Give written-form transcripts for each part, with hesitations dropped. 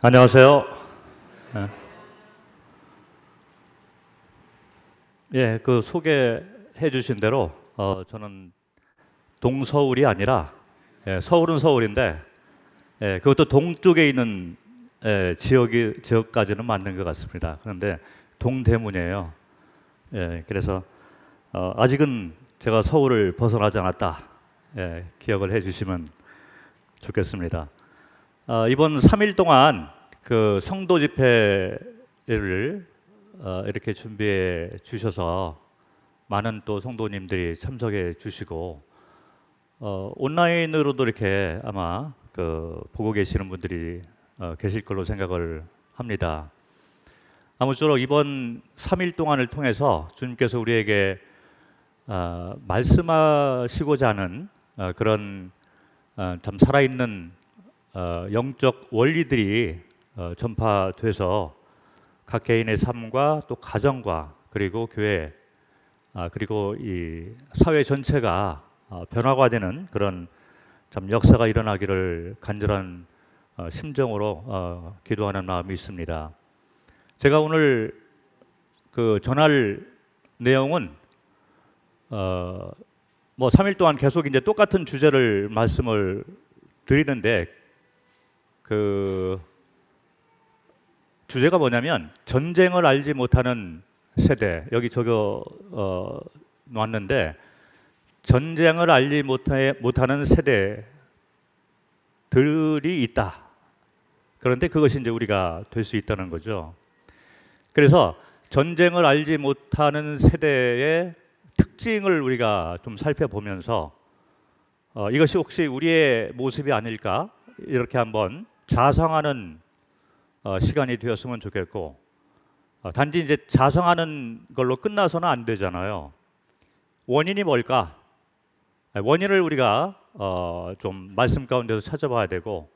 안녕하세요. 그 소개해 주신 대로 저는 동서울이 아니라 서울은 서울인데 그것도 동쪽에 있는 지역까지는 맞는 것 같습니다. 그런데 동대문이에요. 그래서 아직은 제가 서울을 벗어나지 않았다. 기억을 해 주시면 좋겠습니다. 이번 3일 동안 그 성도 집회를 이렇게 준비해 주셔서 많은 또 성도님들이 참석해 주시고 온라인으로도 이렇게 아마 그 보고 계시는 분들이 계실 걸로 생각을 합니다. 아무쪼록 이번 3일 동안을 통해서 주님께서 우리에게 말씀하시고자 하는 그런 참 살아있는 영적 원리들이 전파돼서 각 개인의 삶과 또 가정과 그리고 교회 그리고 이 사회 전체가 변화가 되는 그런 참 역사가 일어나기를 간절한 심정으로 기도하는 마음이 있습니다. 제가 오늘 그 전할 내용은 뭐 3일 동안 계속 이제 똑같은 주제를 말씀을 드리는데 그 주제가 뭐냐면 전쟁을 알지 못하는 세대. 여기 적어 놨는데 전쟁을 알지 못하는 세대들이 있다. 그런데 그것이 이제 우리가 될 수 있다는 거죠. 그래서 전쟁을 알지 못하는 세대의 특징을 우리가 좀 살펴보면서 이것이 혹시 우리의 모습이 아닐까 이렇게 한번 자성하는 시간이 되었으면 좋겠고 단지 이제 자성하는 걸로 끝나서는 안 되잖아요. 원인이 뭘까? 원인을 우리가 좀 말씀 가운데서 찾아봐야 되고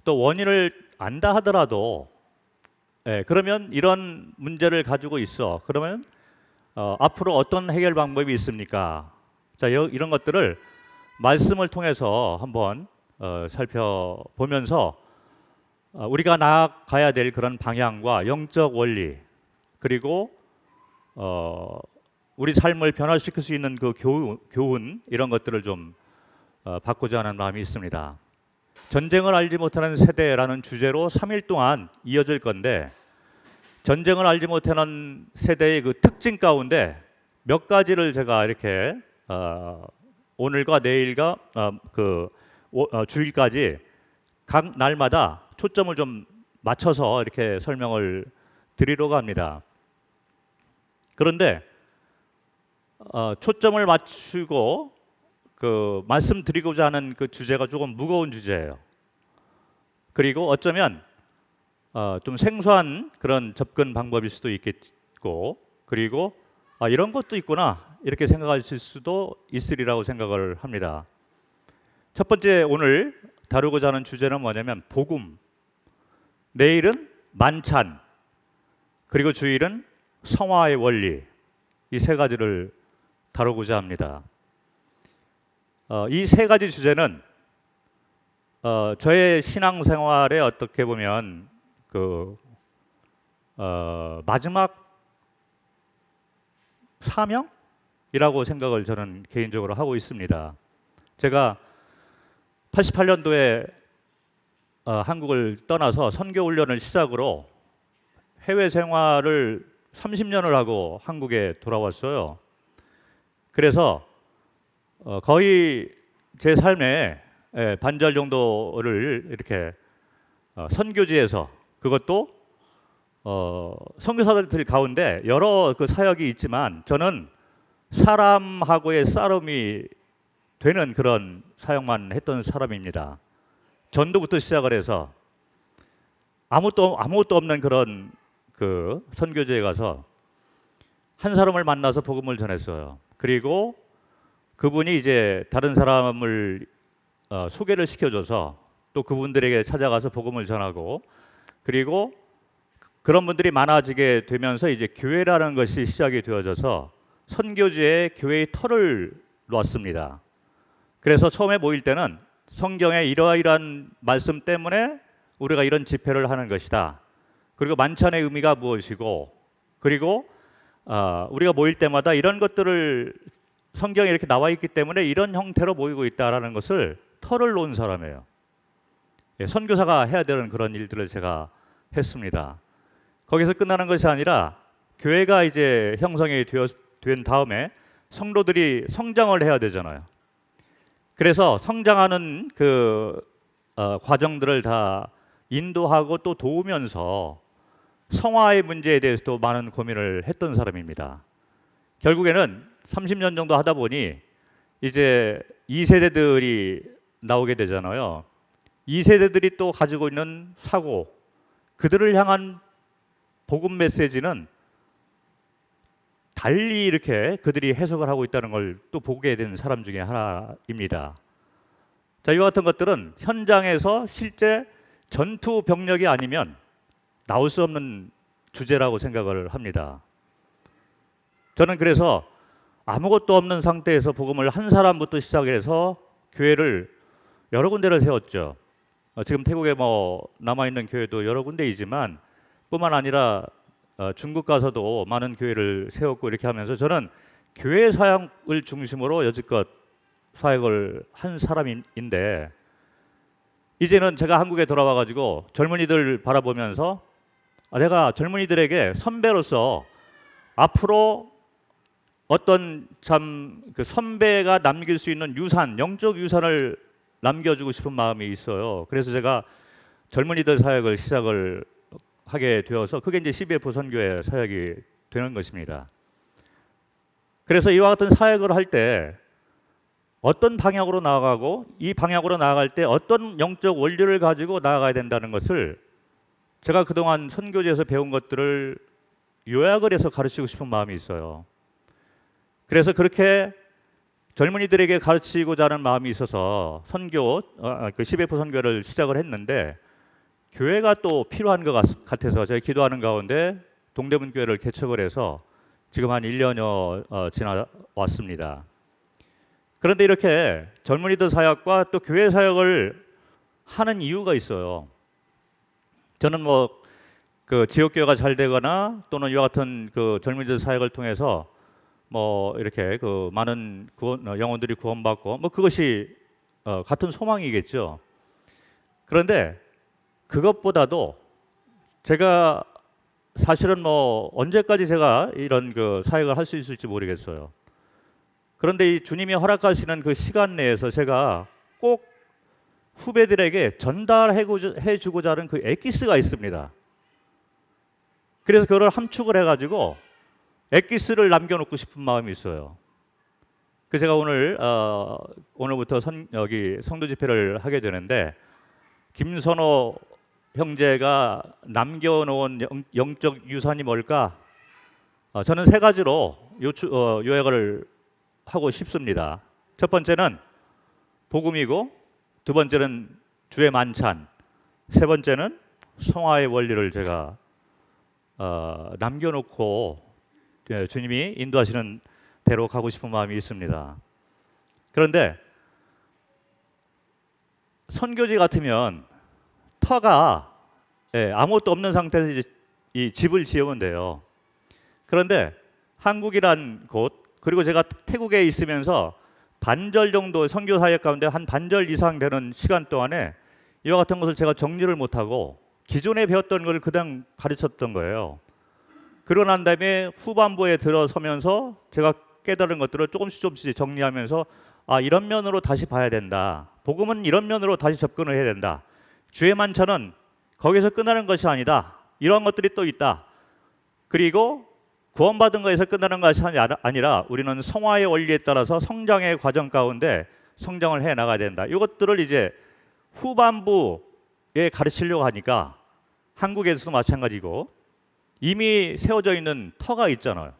또 원인을 안다 하더라도 그러면 이런 문제를 가지고 있어. 그러면 앞으로 어떤 해결 방법이 있습니까? 자, 이런 것들을 말씀을 통해서 한번 살펴보면서 우리가 나아가야 될 그런 방향과 영적 원리 그리고 우리 삶을 변화시킬 수 있는 그 교훈 이런 것들을 좀 받고자 하는 마음이 있습니다. 전쟁을 알지 못하는 세대라는 주제로 3일 동안 이어질 건데 전쟁을 알지 못하는 세대의 그 특징 가운데 몇 가지를 제가 이렇게 오늘과 내일과 주일까지 각 날마다 초점을 좀 맞춰서 이렇게 설명을 드리려고 합니다. 그런데 초점을 맞추고 그 말씀드리고자 하는 그 주제가 조금 무거운 주제예요. 그리고 어쩌면 좀 생소한 그런 접근 방법일 수도 있겠고 그리고 이런 것도 있구나 이렇게 생각하실 수도 있으리라고 생각을 합니다. 첫 번째 오늘 다루고자 하는 주제는 뭐냐면 복음, 내일은 만찬, 그리고 주일은 성화의 원리 이 세 가지를 다루고자 합니다. 이 세 가지 주제는 저의 신앙생활에 어떻게 보면 그 마지막 사명이라고 생각을 저는 개인적으로 하고 있습니다. 제가 88년도에 한국을 떠나서 선교 훈련을 시작으로 해외 생활을 30년을 하고 한국에 돌아왔어요. 그래서 거의 제 삶의 반절 정도를 이렇게 선교지에서 그것도 선교사들 가운데 여러 그 사역이 있지만 저는 사람하고의 싸움이 되는 그런 사역만 했던 사람입니다. 전도부터 시작을 해서 아무것도 없는 그런 그 선교지에 가서 한 사람을 만나서 복음을 전했어요. 그리고 그분이 이제 다른 사람을 소개를 시켜줘서 또 그분들에게 찾아가서 복음을 전하고 그리고 그런 분들이 많아지게 되면서 이제 교회라는 것이 시작이 되어져서 선교지에 교회의 터를 놓았습니다. 그래서 처음에 모일 때는 성경의 이러이러한 말씀 때문에 우리가 이런 집회를 하는 것이다. 그리고 만찬의 의미가 무엇이고, 그리고 우리가 모일 때마다 이런 것들을 성경에 이렇게 나와 있기 때문에 이런 형태로 모이고 있다라는 것을 터를 놓은 사람이에요. 예, 선교사가 해야 되는 그런 일들을 제가 했습니다. 거기서 끝나는 것이 아니라 교회가 이제 형성이 된 다음에 성도들이 성장을 해야 되잖아요. 그래서 성장하는 그 과정들을 다 인도하고 또 도우면서 성화의 문제에 대해서도 많은 고민을 했던 사람입니다. 결국에는 30년 정도 하다 보니 이제 2세대들이 나오게 되잖아요. 2세대들이 또 가지고 있는 사고, 그들을 향한 복음 메시지는 달리 이렇게 그들이 해석을 하고 있다는 걸 또 보게 된 사람 중에 하나입니다. 자, 이와 같은 것들은 현장에서 실제 전투 병력이 아니면 나올 수 없는 주제라고 생각을 합니다. 저는 그래서 아무것도 없는 상태에서 복음을 한 사람부터 시작해서 교회를 여러 군데를 세웠죠. 지금 태국에 뭐 남아있는 교회도 여러 군데이지만 뿐만 아니라 중국 가서도 많은 교회를 세웠고 이렇게 하면서 저는 교회 사역을 중심으로 여지껏 사역을 한 사람인데, 이제는 제가 한국에 돌아와 가지고 젊은이들 바라보면서 내가 젊은이들에게 선배로서 앞으로 어떤 참 그 선배가 남길 수 있는 유산, 영적 유산을 남겨주고 싶은 마음이 있어요. 그래서 제가 젊은이들 사역을 시작을 하게 되어서 그게 이제 CBF 선교의 사역이 되는 것입니다. 그래서 이와 같은 사역을 할 때 어떤 방향으로 나아가고 이 방향으로 나아갈 때 어떤 영적 원리를 가지고 나아가야 된다는 것을 제가 그동안 선교제에서 배운 것들을 요약을 해서 가르치고 싶은 마음이 있어요. 그래서 그렇게 젊은이들에게 가르치고자 하는 마음이 있어서 그 CBF 선교를 시작을 했는데, 교회가 또 필요한 것 같아서 제가 기도하는 가운데 동대문 교회를 개척을 해서 지금 한 1년여 지나왔습니다. 그런데 이렇게 젊은이들 사역과 또 교회 사역을 하는 이유가 있어요. 저는 뭐 그 지역교회가 잘 되거나 또는 이와 같은 그 젊은이들 사역을 통해서 뭐 이렇게 그 많은 영혼들이 구원받고 뭐 그것이 같은 소망이겠죠. 그런데 그것보다도 제가 사실은 뭐 언제까지 제가 이런 그 사역을 할 수 있을지 모르겠어요. 그런데 이 주님이 허락하시는 그 시간 내에서 제가 꼭 후배들에게 전달해 주고자 하는 그 엑기스가 있습니다. 그래서 그걸 함축을 해가지고 엑기스를 남겨놓고 싶은 마음이 있어요. 그 제가 오늘부터 여기 성도 집회를 하게 되는데, 김선호 형제가 남겨놓은 영적 유산이 뭘까? 저는 세 가지로 요약을 하고 싶습니다. 첫 번째는 복음이고, 두 번째는 주의 만찬, 세 번째는 성화의 원리를 제가 남겨놓고 주님이 인도하시는 대로 가고 싶은 마음이 있습니다. 그런데 선교지 같으면 터가 아무것도 없는 상태에서 이제 이 집을 지으면 돼요. 그런데 한국이란 곳, 그리고 제가 태국에 있으면서 반절 정도 선교 사역 가운데 한 반절 이상 되는 시간 동안에 이와 같은 것을 제가 정리를 못하고 기존에 배웠던 걸 그냥 가르쳤던 거예요. 그러고 난 다음에 후반부에 들어서면서 제가 깨달은 것들을 조금씩 정리하면서 이런 면으로 다시 봐야 된다. 복음은 이런 면으로 다시 접근을 해야 된다. 주의 만찬은 거기서 끝나는 것이 아니다. 이런 것들이 또 있다. 그리고 구원받은 것에서 끝나는 것이 아니라 우리는 성화의 원리에 따라서 성장의 과정 가운데 성장을 해 나가야 된다. 이것들을 이제 후반부에 가르치려고 하니까 한국에서도 마찬가지고 이미 세워져 있는 터가 있잖아요.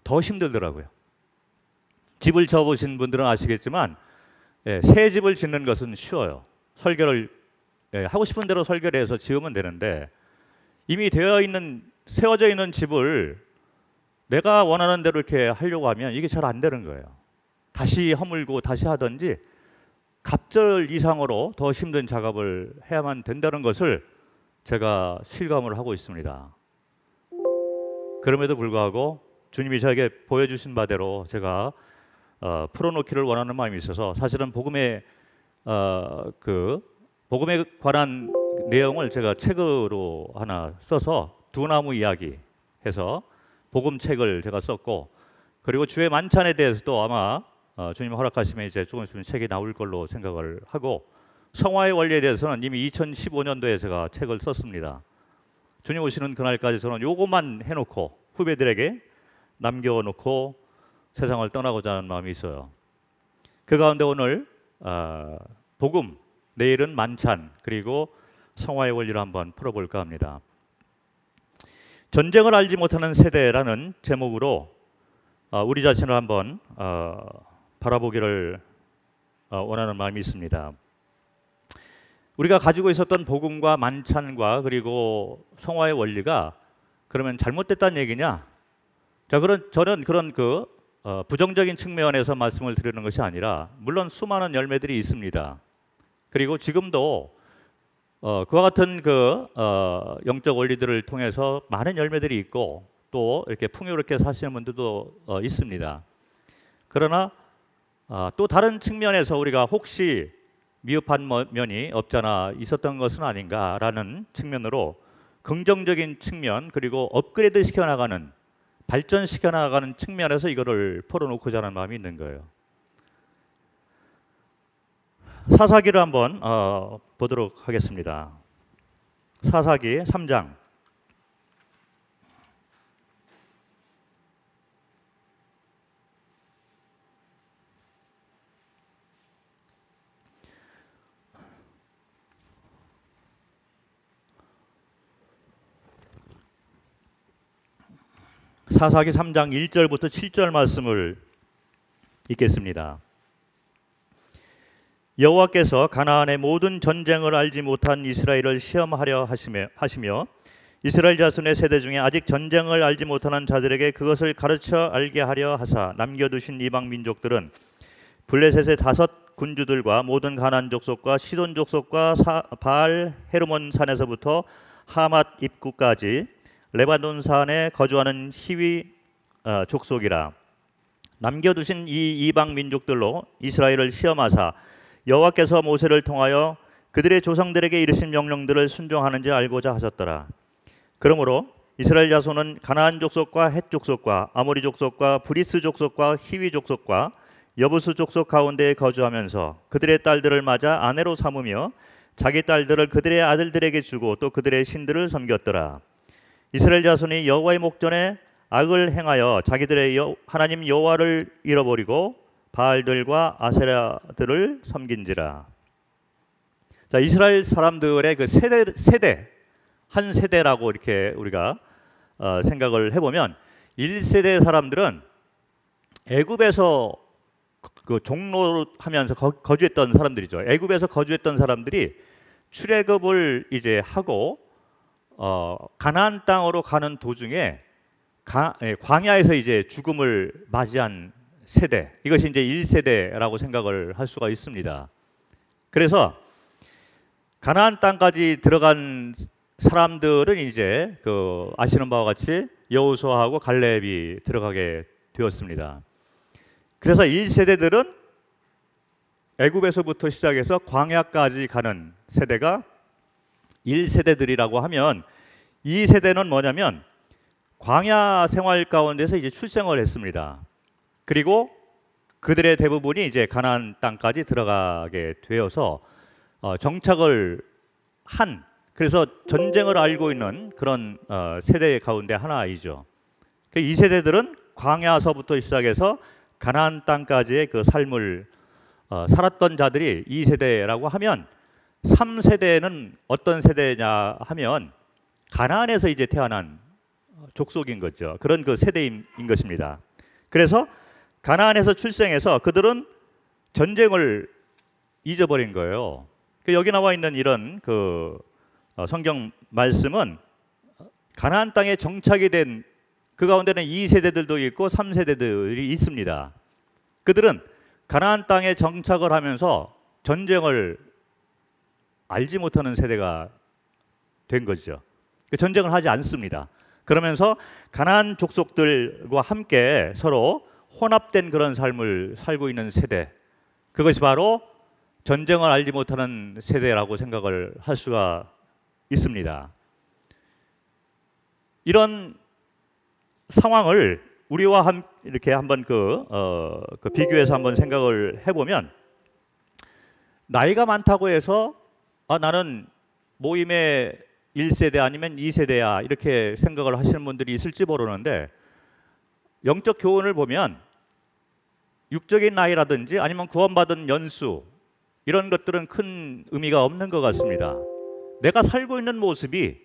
더 힘들더라고요. 집을 지어보신 분들은 아시겠지만 새 집을 짓는 것은 쉬워요. 설계를 하고 싶은 대로 설계를 해서 지으면 되는데, 이미 세워져 있는 집을 내가 원하는 대로 이렇게 하려고 하면 이게 잘 안 되는 거예요. 다시 허물고 다시 하든지 갑절 이상으로 더 힘든 작업을 해야만 된다는 것을 제가 실감을 하고 있습니다. 그럼에도 불구하고 주님이 저에게 보여주신 바대로 제가 풀어놓기를 원하는 마음이 있어서 사실은 복음에 관한 내용을 제가 책으로 하나 써서 두 나무 이야기 해서 복음 책을 제가 썼고, 그리고 주의 만찬에 대해서도 아마 주님 허락하시면 이제 조금 있으면 책이 나올 걸로 생각을 하고, 성화의 원리에 대해서는 이미 2015년도에 제가 책을 썼습니다. 주님 오시는 그날까지 저는 요것만 해놓고 후배들에게 남겨놓고 세상을 떠나고자 하는 마음이 있어요. 그 가운데 오늘 복음, 내일은 만찬, 그리고 성화의 원리를 한번 풀어볼까 합니다. 전쟁을 알지 못하는 세대라는 제목으로 우리 자신을 한번 바라보기를 원하는 마음이 있습니다. 우리가 가지고 있었던 복음과 만찬과 그리고 성화의 원리가 그러면 잘못됐다는 얘기냐? 자, 저는 그런 부정적인 측면에서 말씀을 드리는 것이 아니라, 물론 수많은 열매들이 있습니다. 그리고 지금도 그와 같은 영적 원리들을 통해서 많은 열매들이 있고 또 이렇게 풍요롭게 사시는 분들도 있습니다. 그러나 또 다른 측면에서 우리가 혹시 미흡한 면이 없잖아 있었던 것은 아닌가라는 측면으로 긍정적인 측면, 그리고 업그레이드 시켜나가는, 발전시켜나가는 측면에서 이거를 풀어놓고자 하는 마음이 있는 거예요. 사사기를 한번 보도록 하겠습니다. 사사기 3장. 사사기 3장 1절부터 7절 말씀을 읽겠습니다. 여호와께서 가나안의 모든 전쟁을 알지 못한 이스라엘을 시험하려 하시며 이스라엘 자손의 세대 중에 아직 전쟁을 알지 못하는 자들에게 그것을 가르쳐 알게 하려 하사 남겨두신 이방 민족들은 블레셋의 5 군주들과 모든 가나안 족속과 시돈 족속과 바알 헤르몬 산에서부터 하맛 입구까지 레바논 산에 거주하는 히위 족속이라. 남겨두신 이 이방 민족들로 이스라엘을 시험하사 여호와께서 모세를 통하여 그들의 조상들에게 이르신 명령들을 순종하는지 알고자 하셨더라. 그러므로 이스라엘 자손은 가나안 족속과 헷 족속과 아모리 족속과 브리스 족속과 히위 족속과 여부스 족속 가운데에 거주하면서 그들의 딸들을 맞아 아내로 삼으며 자기 딸들을 그들의 아들들에게 주고 또 그들의 신들을 섬겼더라. 이스라엘 자손이 여호와의 목전에 악을 행하여 자기들의 하나님 여호와를 잃어버리고 바알들과 아세라들을 섬긴지라. 자, 이스라엘 사람들의 그 세대 한 세대라고 이렇게 우리가 생각을 해보면 1세대 사람들은 애굽에서 종로하면서 거주했던 사람들이죠. 애굽에서 거주했던 사람들이 출애굽을 이제 하고 가나안 땅으로 가는 도중에 광야에서 이제 죽음을 맞이한 세대, 이것이 이제 1세대라고 생각을 할 수가 있습니다. 그래서 가나안 땅까지 들어간 사람들은 이제 아시는 바와 같이 여호수아하고 갈렙이 들어가게 되었습니다. 그래서 1세대들은 애굽에서부터 시작해서 광야까지 가는 세대가 1세대들이라고 하면, 이 세대는 뭐냐면 광야 생활 가운데서 이제 출생을 했습니다. 그리고 그들의 대부분이 이제 가나안 땅까지 들어가게 되어서 정착을 한, 그래서 전쟁을 알고 있는 그런 세대 가운데 하나이죠. 이 세대들은 광야서부터 시작해서 가나안 땅까지의 그 삶을 살았던 자들이 2세대라고 하면, 3세대는 어떤 세대냐 하면 가나안에서 이제 태어난 족속인 거죠. 그런 그 세대인 것입니다. 그래서 가나안에서 출생해서 그들은 전쟁을 잊어버린 거예요. 여기 나와 있는 이런 성경 말씀은 가나안 땅에 정착이 된 그 가운데는 2세대들도 있고 3세대들이 있습니다. 그들은 가나안 땅에 정착을 하면서 전쟁을 알지 못하는 세대가 된 거죠. 전쟁을 하지 않습니다. 그러면서 가나안 족속들과 함께 서로 혼합된 그런 삶을 살고 있는 세대, 그것이 바로 전쟁을 알지 못하는 세대라고 생각을 할 수가 있습니다. 이런 상황을 우리와 이렇게 한번 그 비교해서 한번 생각을 해보면, 나이가 많다고 해서 나는 모임의 1세대 아니면 2세대야 이렇게 생각을 하시는 분들이 있을지 모르는데, 영적 교훈을 보면 육적인 나이라든지 아니면 구원받은 연수, 이런 것들은 큰 의미가 없는 것 같습니다. 내가 살고 있는 모습이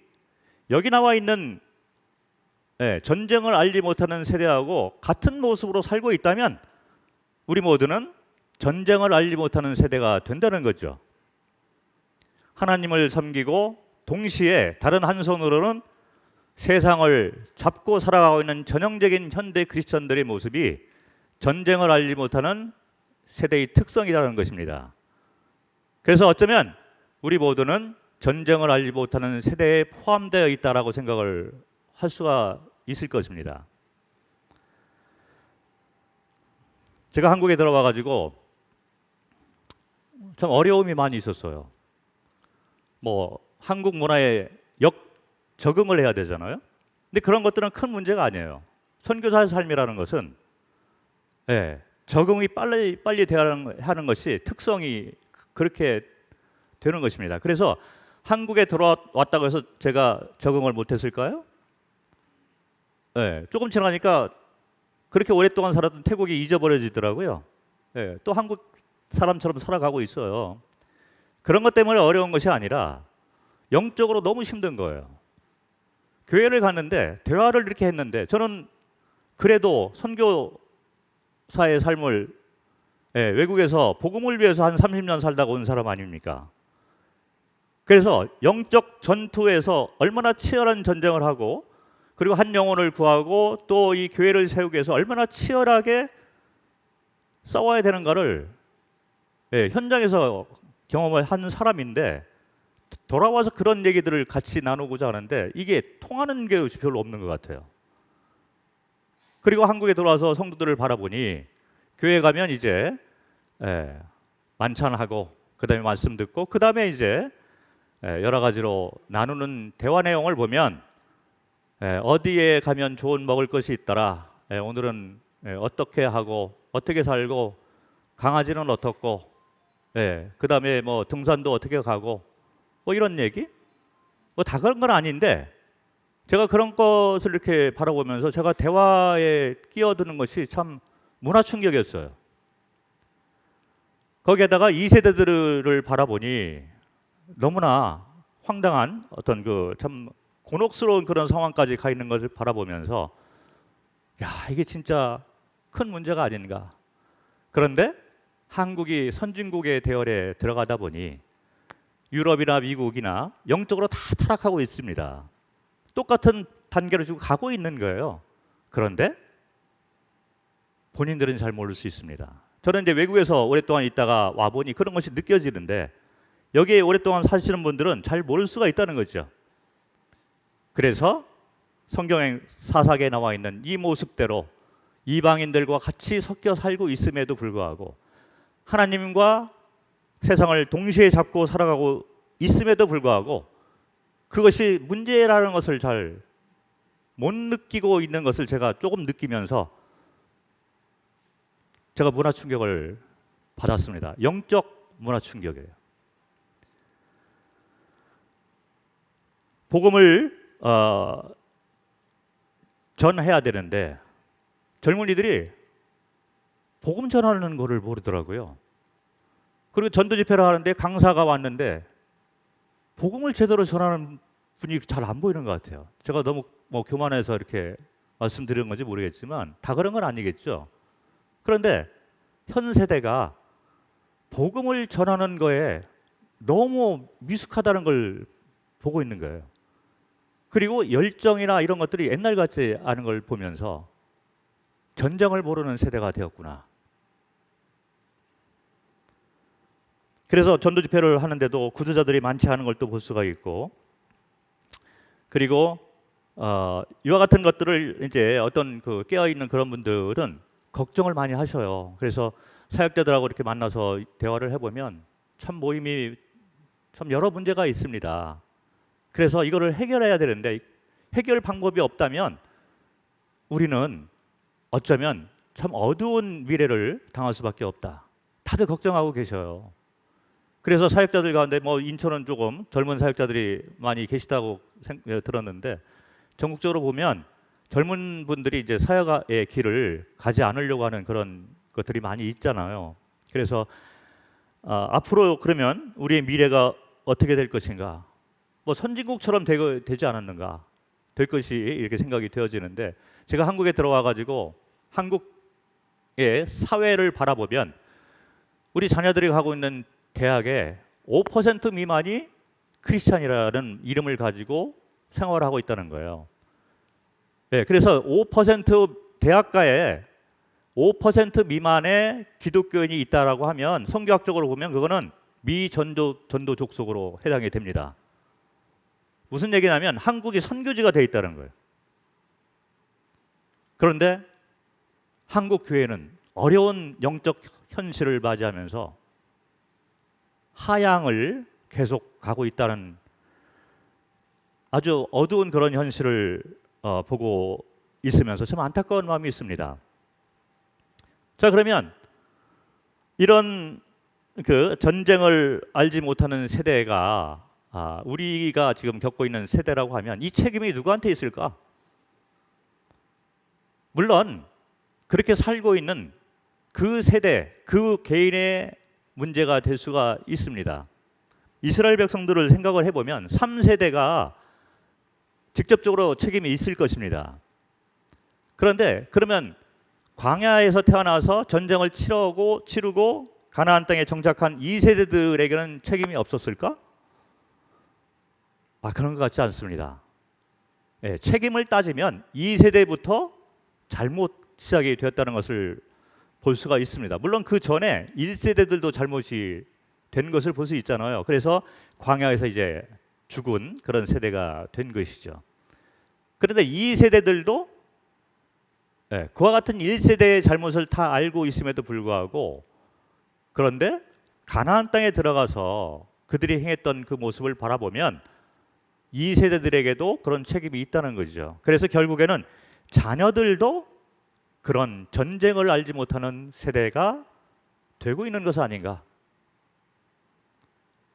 여기 나와 있는 전쟁을 알지 못하는 세대하고 같은 모습으로 살고 있다면 우리 모두는 전쟁을 알지 못하는 세대가 된다는 거죠. 하나님을 섬기고 동시에 다른 한 손으로는 세상을 잡고 살아가고 있는 전형적인 현대 크리스천들의 모습이 전쟁을 알지 못하는 세대의 특성이라는 것입니다. 그래서 어쩌면 우리 모두는 전쟁을 알지 못하는 세대에 포함되어 있다라고 생각을 할 수가 있을 것입니다. 제가 한국에 들어와 가지고 참 어려움이 많이 있었어요. 뭐 한국 문화에 적응을 해야 되잖아요. 근데 그런 것들은 큰 문제가 아니에요. 선교사의 삶이라는 것은 적응이 빨리 되어야 하는 것이 특성이 그렇게 되는 것입니다. 그래서 한국에 들어왔다고 해서 제가 적응을 못했을까요? 조금 지나니까 그렇게 오랫동안 살았던 태국이 잊어버려지더라고요. 또 한국 사람처럼 살아가고 있어요. 그런 것 때문에 어려운 것이 아니라 영적으로 너무 힘든 거예요. 교회를 갔는데 대화를 이렇게 했는데, 저는 그래도 선교사의 삶을 외국에서 복음을 위해서 한 30년 살다가 온 사람 아닙니까? 그래서 영적 전투에서 얼마나 치열한 전쟁을 하고, 그리고 한 영혼을 구하고 또 이 교회를 세우기 위해서 얼마나 치열하게 싸워야 되는가를 현장에서 경험을 한 사람인데, 돌아와서 그런 얘기들을 같이 나누고자 하는데 이게 통하는 게 별로 없는 것 같아요. 그리고 한국에 들어와서 성도들을 바라보니, 교회 가면 이제 만찬하고 그다음에 말씀 듣고 그다음에 이제 여러 가지로 나누는 대화 내용을 보면, 어디에 가면 좋은 먹을 것이 있더라, 오늘은 어떻게 하고 어떻게 살고, 강아지는 어떻고, 그다음에 뭐 등산도 어떻게 가고, 뭐 이런 얘기? 뭐 다 그런 건 아닌데, 제가 그런 것을 이렇게 바라보면서 제가 대화에 끼어드는 것이 참 문화 충격이었어요. 거기에다가 2세대들을 바라보니 너무나 황당한 어떤 그 참 곤혹스러운 그런 상황까지 가 있는 것을 바라보면서, 이게 진짜 큰 문제가 아닌가. 그런데 한국이 선진국의 대열에 들어가다 보니 유럽이나 미국이나 영적으로 다 타락하고 있습니다. 똑같은 단계로 지금 가고 있는 거예요. 그런데 본인들은 잘 모를 수 있습니다. 저는 이제 외국에서 오랫동안 있다가 와보니 그런 것이 느껴지는데, 여기에 오랫동안 사시는 분들은 잘 모를 수가 있다는 거죠. 그래서 성경 사사기에 나와 있는 이 모습대로 이방인들과 같이 섞여 살고 있음에도 불구하고, 하나님과 세상을 동시에 잡고 살아가고 있음에도 불구하고 그것이 문제라는 것을 잘 못 느끼고 있는 것을 제가 조금 느끼면서 제가 문화 충격을 받았습니다. 영적 문화 충격이에요. 복음을 전해야 되는데 젊은이들이 복음 전하는 거를 모르더라고요. 그리고 전도 집회를 하는데 강사가 왔는데 복음을 제대로 전하는 분이 잘 안 보이는 것 같아요. 제가 너무 교만해서 이렇게 말씀드리는 건지 모르겠지만 다 그런 건 아니겠죠. 그런데 현 세대가 복음을 전하는 거에 너무 미숙하다는 걸 보고 있는 거예요. 그리고 열정이나 이런 것들이 옛날 같지 않은 걸 보면서 전쟁을 모르는 세대가 되었구나. 그래서 전도 집회를 하는데도 구조자들이 많지 않은 걸 또 볼 수가 있고, 그리고 이와 같은 것들을 이제 어떤 그 깨어 있는 그런 분들은 걱정을 많이 하셔요. 그래서 사역자들하고 이렇게 만나서 대화를 해보면 참 모임이 참 여러 문제가 있습니다. 그래서 이거를 해결해야 되는데 해결 방법이 없다면 우리는 어쩌면 참 어두운 미래를 당할 수밖에 없다. 다들 걱정하고 계셔요. 그래서 사역자들 가운데 뭐 인천은 조금 젊은 사역자들이 많이 계시다고 들었는데, 전국적으로 보면 젊은 분들이 이제 사역의 길을 가지 않으려고 하는 그런 것들이 많이 있잖아요. 그래서 앞으로 그러면 우리의 미래가 어떻게 될 것인가? 뭐 선진국처럼 되지 않았는가? 될 것이 이렇게 생각이 되어지는데, 제가 한국에 들어와 가지고 한국의 사회를 바라보면 우리 자녀들이 가고 있는 대학의 5% 미만이 크리스찬이라는 이름을 가지고 생활하고 있다는 거예요. 네, 그래서 5% 대학가에 5% 미만의 기독교인이 있다라고 하면 성경학적으로 보면 그거는 전도 족속으로 해당이 됩니다. 무슨 얘기냐면 한국이 선교지가 돼 있다는 거예요. 그런데 한국 교회는 어려운 영적 현실을 맞이하면서 하향을 계속 가고 있다는 아주 어두운 그런 현실을 보고 있으면서 참 안타까운 마음이 있습니다. 자, 그러면 이런 그 전쟁을 알지 못하는 세대가 우리가 지금 겪고 있는 세대라고 하면 이 책임이 누구한테 있을까? 물론 그렇게 살고 있는 그 세대, 그 개인의 문제가 될 수가 있습니다. 이스라엘 백성들을 생각을 해보면 3세대가 직접적으로 책임이 있을 것입니다. 그런데 그러면 광야에서 태어나서 전쟁을 치르고 가나안 땅에 정착한 2세대들에게는 책임이 없었을까? 그런 것 같지 않습니다. 네, 책임을 따지면 2세대부터 잘못 시작이 되었다는 것을 볼 수가 있습니다. 물론 그 전에 1세대들도 잘못이 된 것을 볼 수 있잖아요. 그래서 광야에서 이제 죽은 그런 세대가 된 것이죠. 그런데 2세대들도 그와 같은 1세대의 잘못을 다 알고 있음에도 불구하고, 그런데 가나안 땅에 들어가서 그들이 행했던 그 모습을 바라보면 2세대들에게도 그런 책임이 있다는 거죠. 그래서 결국에는 자녀들도 그런 전쟁을 알지 못하는 세대가 되고 있는 것은 아닌가.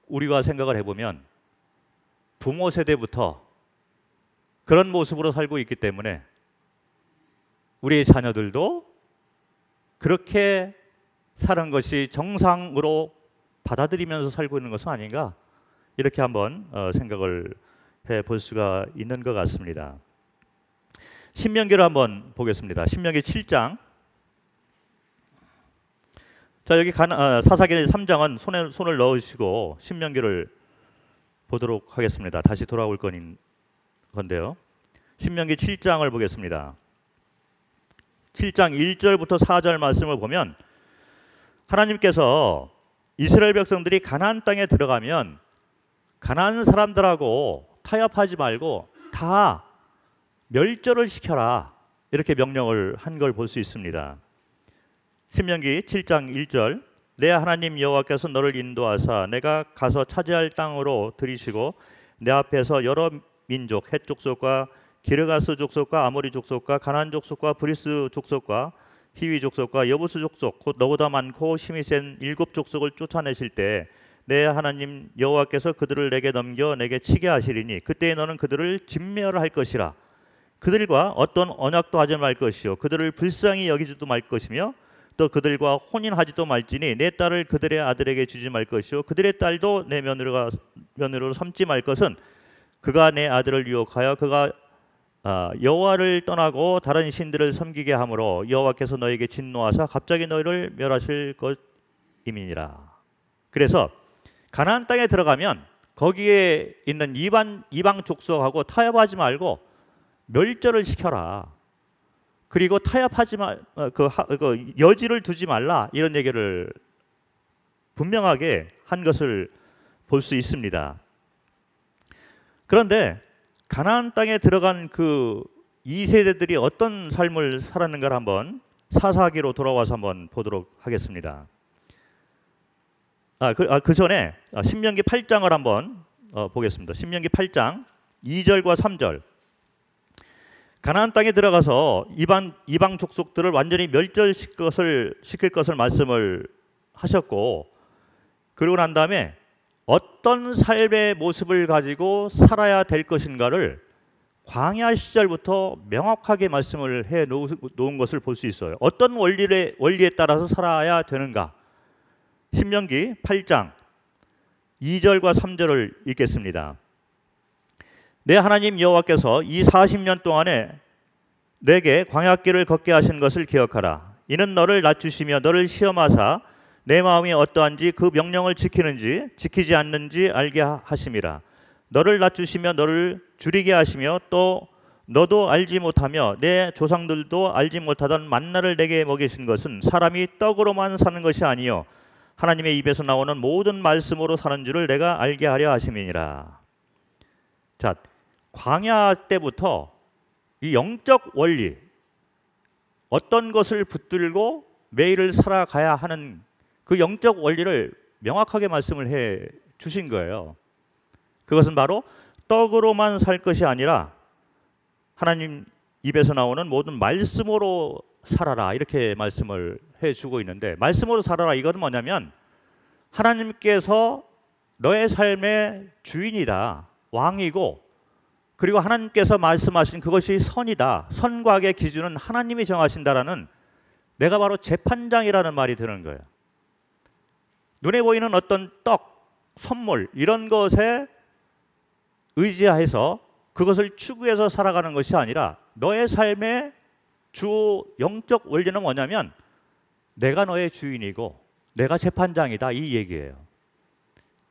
우리가 생각을 해보면 부모 세대부터 그런 모습으로 살고 있기 때문에 우리의 자녀들도 그렇게 사는 것이 정상으로 받아들이면서 살고 있는 것은 아닌가, 이렇게 한번 생각을 해볼 수가 있는 것 같습니다. 신명기를 한번 보겠습니다. 신명기 7장. 자, 여기 사사기 3장은 손을 넣으시고 신명기를 보도록 하겠습니다. 다시 돌아올 건데요. 신명기 7장을 보겠습니다. 7장 1절부터 4절 말씀을 보면 하나님께서 이스라엘 백성들이 가나안 땅에 들어가면 가나안 사람들하고 타협하지 말고 다 멸절을 시켜라, 이렇게 명령을 한 걸 볼 수 있습니다. 신명기 7장 1절. 내 하나님 여호와께서 너를 인도하사 내가 가서 차지할 땅으로 들이시고 내 앞에서 여러 민족, 헷 족속과 기르가스 족속과 아모리 족속과 가나안 족속과 브리스 족속과 히위 족속과 여부스 족속, 곧 너보다 많고 힘이 센 7 족속을 쫓아내실 때 내 하나님 여호와께서 그들을 내게 넘겨 내게 치게 하시리니 그때에 너는 그들을 진멸할 것이라. 그들과 어떤 언약도 하지 말 것이요 그들을 불쌍히 여기지도 말 것이며 또 그들과 혼인하지도 말지니 내 딸을 그들의 아들에게 주지 말 것이요 그들의 딸도 내 며느리로 삼지 말 것은 그가 내 아들을 유혹하여 그가 여호와를 떠나고 다른 신들을 섬기게 함으로 여호와께서 너에게 진노하사 갑자기 너희를 멸하실 것임이니라. 그래서 가나안 땅에 들어가면 거기에 있는 이방 족속하고 타협하지 말고 멸절을 시켜라. 그리고 타협하지 그 여지를 두지 말라, 이런 얘기를 분명하게 한 것을 볼 수 있습니다. 그런데 가나안 땅에 들어간 그 2세대들이 어떤 삶을 살았는가를 한번 사사기로 돌아와서 한번 보도록 하겠습니다. 그 전에 신명기 8장을 한번 보겠습니다. 신명기 8장 2절과 3절. 가나안 땅에 들어가서 이방 족속들을 완전히 멸절시킬 것을 말씀을 하셨고, 그러고 난 다음에 어떤 삶의 모습을 가지고 살아야 될 것인가를 광야 시절부터 명확하게 말씀을 해 놓은 것을 볼 수 있어요. 어떤 원리에 따라서 살아야 되는가. 신명기 8장 2절과 3절을 읽겠습니다. 내 하나님 여호와께서 이 40년 동안에 내게 광야길을 걷게 하신 것을 기억하라. 이는 너를 낮추시며 너를 시험하사 내 마음이 어떠한지 그 명령을 지키는지 지키지 않는지 알게 하심이라. 너를 낮추시며 너를 줄이게 하시며 또 너도 알지 못하며 내 조상들도 알지 못하던 만나를 내게 먹이신 것은 사람이 떡으로만 사는 것이 아니요 하나님의 입에서 나오는 모든 말씀으로 사는 줄을 내가 알게 하려 하심이니라. 자, 광야 때부터 이 영적 원리, 어떤 것을 붙들고 매일을 살아가야 하는 그 영적 원리를 명확하게 말씀을 해 주신 거예요. 그것은 바로 떡으로만 살 것이 아니라 하나님 입에서 나오는 모든 말씀으로 살아라, 이렇게 말씀을 해주고 있는데, 말씀으로 살아라 이것은 뭐냐면 하나님께서 너의 삶의 주인이다, 왕이고, 그리고 하나님께서 말씀하신 그것이 선이다, 선과 악의 기준은 하나님이 정하신다라는, 내가 바로 재판장이라는 말이 드는 거예요. 눈에 보이는 어떤 떡, 선물 이런 것에 의지해서 그것을 추구해서 살아가는 것이 아니라 너의 삶의 주 영적 원리는 뭐냐면 내가 너의 주인이고 내가 재판장이다, 이 얘기예요.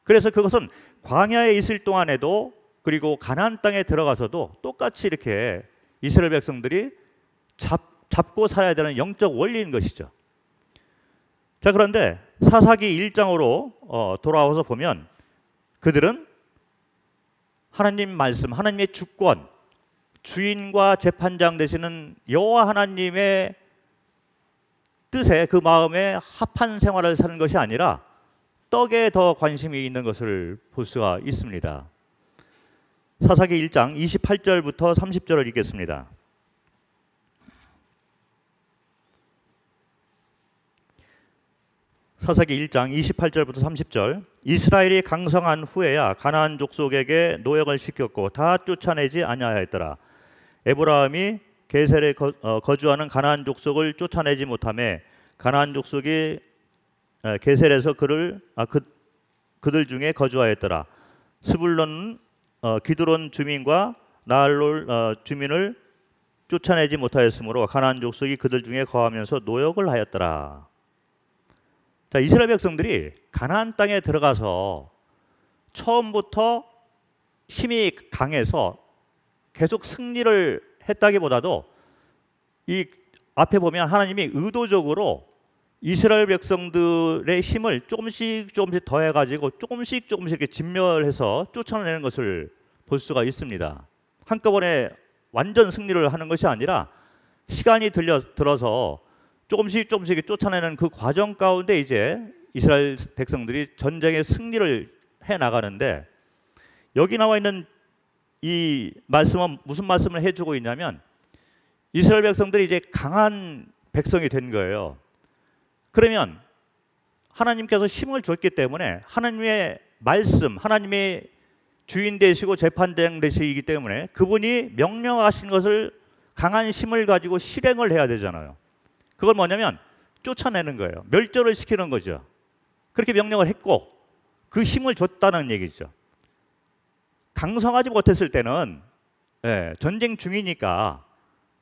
그래서 그것은 광야에 있을 동안에도, 그리고 가나안 땅에 들어가서도 똑같이 이렇게 이스라엘 백성들이 잡고 살아야 되는 영적 원리인 것이죠. 자, 그런데 사사기 1장으로 돌아와서 보면 그들은 하나님 말씀, 하나님의 주권, 주인과 재판장 되시는 여호와 하나님의 뜻에, 그 마음에 합한 생활을 사는 것이 아니라 떡에 더 관심이 있는 것을 볼 수가 있습니다. 사사기 1장 28절부터 30절을 읽겠습니다. 사사기 1장 28절부터 30절. 이스라엘이 강성한 후에야 가나안 족속에게 노역을 시켰고 다 쫓아내지 아니하였더라. 에브라임이 게셀에 거주하는 가나안 족속을 쫓아내지 못하며 가나안 족속이 게셀에서 그들 중에 거주하였더라. 스불론은 기드론 주민과 나할롤 주민을 쫓아내지 못하였으므로 가나안 족속이 그들 중에 거하면서 노역을 하였더라. 자, 이스라엘 백성들이 가나안 땅에 들어가서 처음부터 힘이 강해서 계속 승리를 했다기보다도, 이 앞에 보면 하나님이 의도적으로 이스라엘 백성들의 힘을 조금씩 더해가지고 조금씩 이렇게 진멸해서 쫓아내는 것을 볼 수가 있습니다. 한꺼번에 완전 승리를 하는 것이 아니라 시간이 들어서 조금씩 쫓아내는 그 과정 가운데 이제 이스라엘 백성들이 전쟁의 승리를 해 나가는데, 여기 나와 있는 이 말씀은 무슨 말씀을 해주고 있냐면 이스라엘 백성들이 이제 강한 백성이 된 거예요. 그러면 하나님께서 힘을 줬기 때문에 하나님의 말씀, 하나님의 주인 되시고 재판장 되시기 때문에 그분이 명령하신 것을 강한 힘을 가지고 실행을 해야 되잖아요. 그건 뭐냐면 쫓아내는 거예요. 멸절을 시키는 거죠. 그렇게 명령을 했고 그 힘을 줬다는 얘기죠. 강성하지 못했을 때는 전쟁 중이니까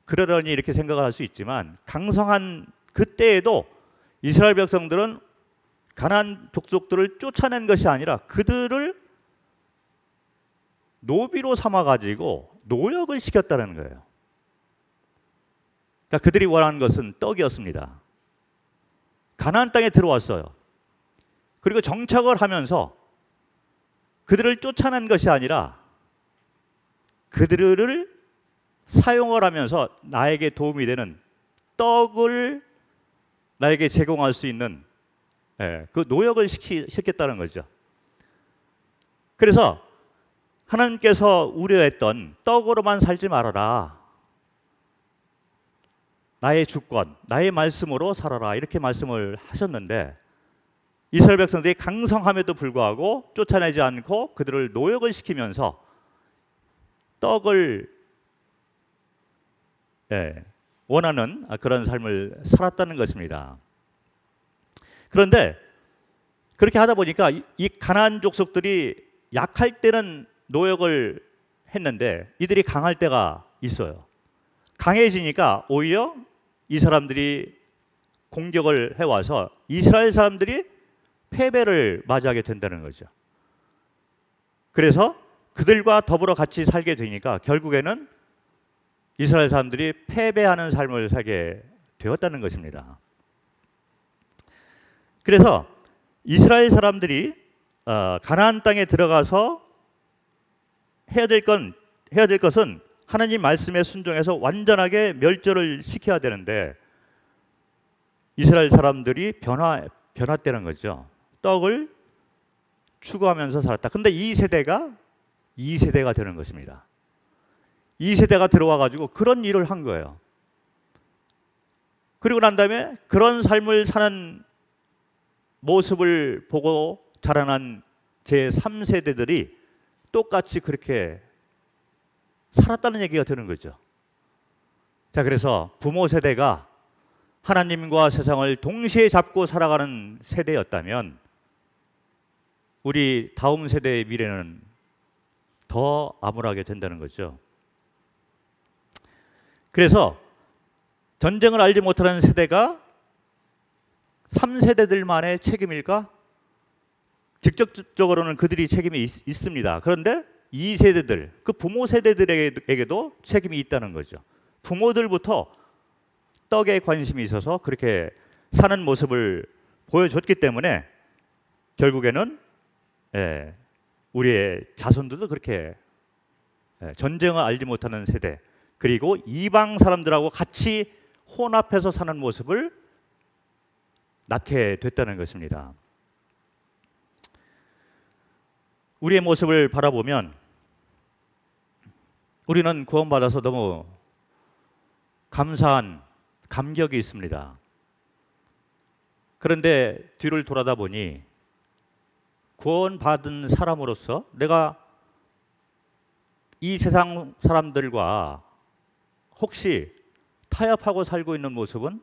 그러려니 이렇게 생각을 할 수 있지만, 강성한 그때에도 이스라엘 백성들은 가나안 족속들을 쫓아낸 것이 아니라 그들을 노비로 삼아가지고 노역을 시켰다는 거예요. 그러니까 그들이 원하는 것은 떡이었습니다. 가나안 땅에 들어왔어요. 그리고 정착을 하면서 그들을 쫓아낸 것이 아니라 그들을 사용을 하면서 나에게 도움이 되는 떡을 나에게 제공할 수 있는 그 노역을 시켰다는 거죠. 그래서 하나님께서 우려했던 떡으로만 살지 말아라. 나의 주권, 나의 말씀으로 살아라. 이렇게 말씀을 하셨는데 이스라엘 백성들이 강성함에도 불구하고 쫓아내지 않고 그들을 노역을 시키면서 떡을 원하는 그런 삶을 살았다는 것입니다. 그런데 그렇게 하다 보니까 이 가나안 족속들이 약할 때는 노역을 했는데 이들이 강할 때가 있어요. 강해지니까 오히려 이 사람들이 공격을 해와서 이스라엘 사람들이 패배를 맞이하게 된다는 거죠. 그래서 그들과 더불어 같이 살게 되니까 결국에는 이스라엘 사람들이 패배하는 삶을 살게 되었다는 것입니다. 그래서 이스라엘 사람들이 가나안 땅에 들어가서 해야 될 것은 하나님 말씀에 순종해서 완전하게 멸절을 시켜야 되는데 이스라엘 사람들이 변화되는 거죠. 떡을 추구하면서 살았다. 근데 이 세대가 되는 것입니다. 이 세대가 들어와 가지고 그런 일을 한 거예요. 그리고 난 다음에 그런 삶을 사는 모습을 보고 자라난 제 3세대들이 똑같이 그렇게 살았다는 얘기가 되는 거죠. 자, 그래서 부모 세대가 하나님과 세상을 동시에 잡고 살아가는 세대였다면 우리 다음 세대의 미래는 더 암울하게 된다는 거죠. 그래서 전쟁을 알지 못하는 세대가 3세대들만의 책임일까? 직접적으로는 그들이 책임이 있습니다. 그런데 2세대들, 그 부모 세대들에게도 책임이 있다는 거죠. 부모들부터 떡에 관심이 있어서 그렇게 사는 모습을 보여줬기 때문에 결국에는 우리의 자손들도 그렇게 전쟁을 알지 못하는 세대, 그리고 이방 사람들하고 같이 혼합해서 사는 모습을 낳게 됐다는 것입니다. 우리의 모습을 바라보면 우리는 구원받아서 너무 감사한 감격이 있습니다. 그런데 뒤를 돌아다 보니 구원받은 사람으로서 내가 이 세상 사람들과 혹시 타협하고 살고 있는 모습은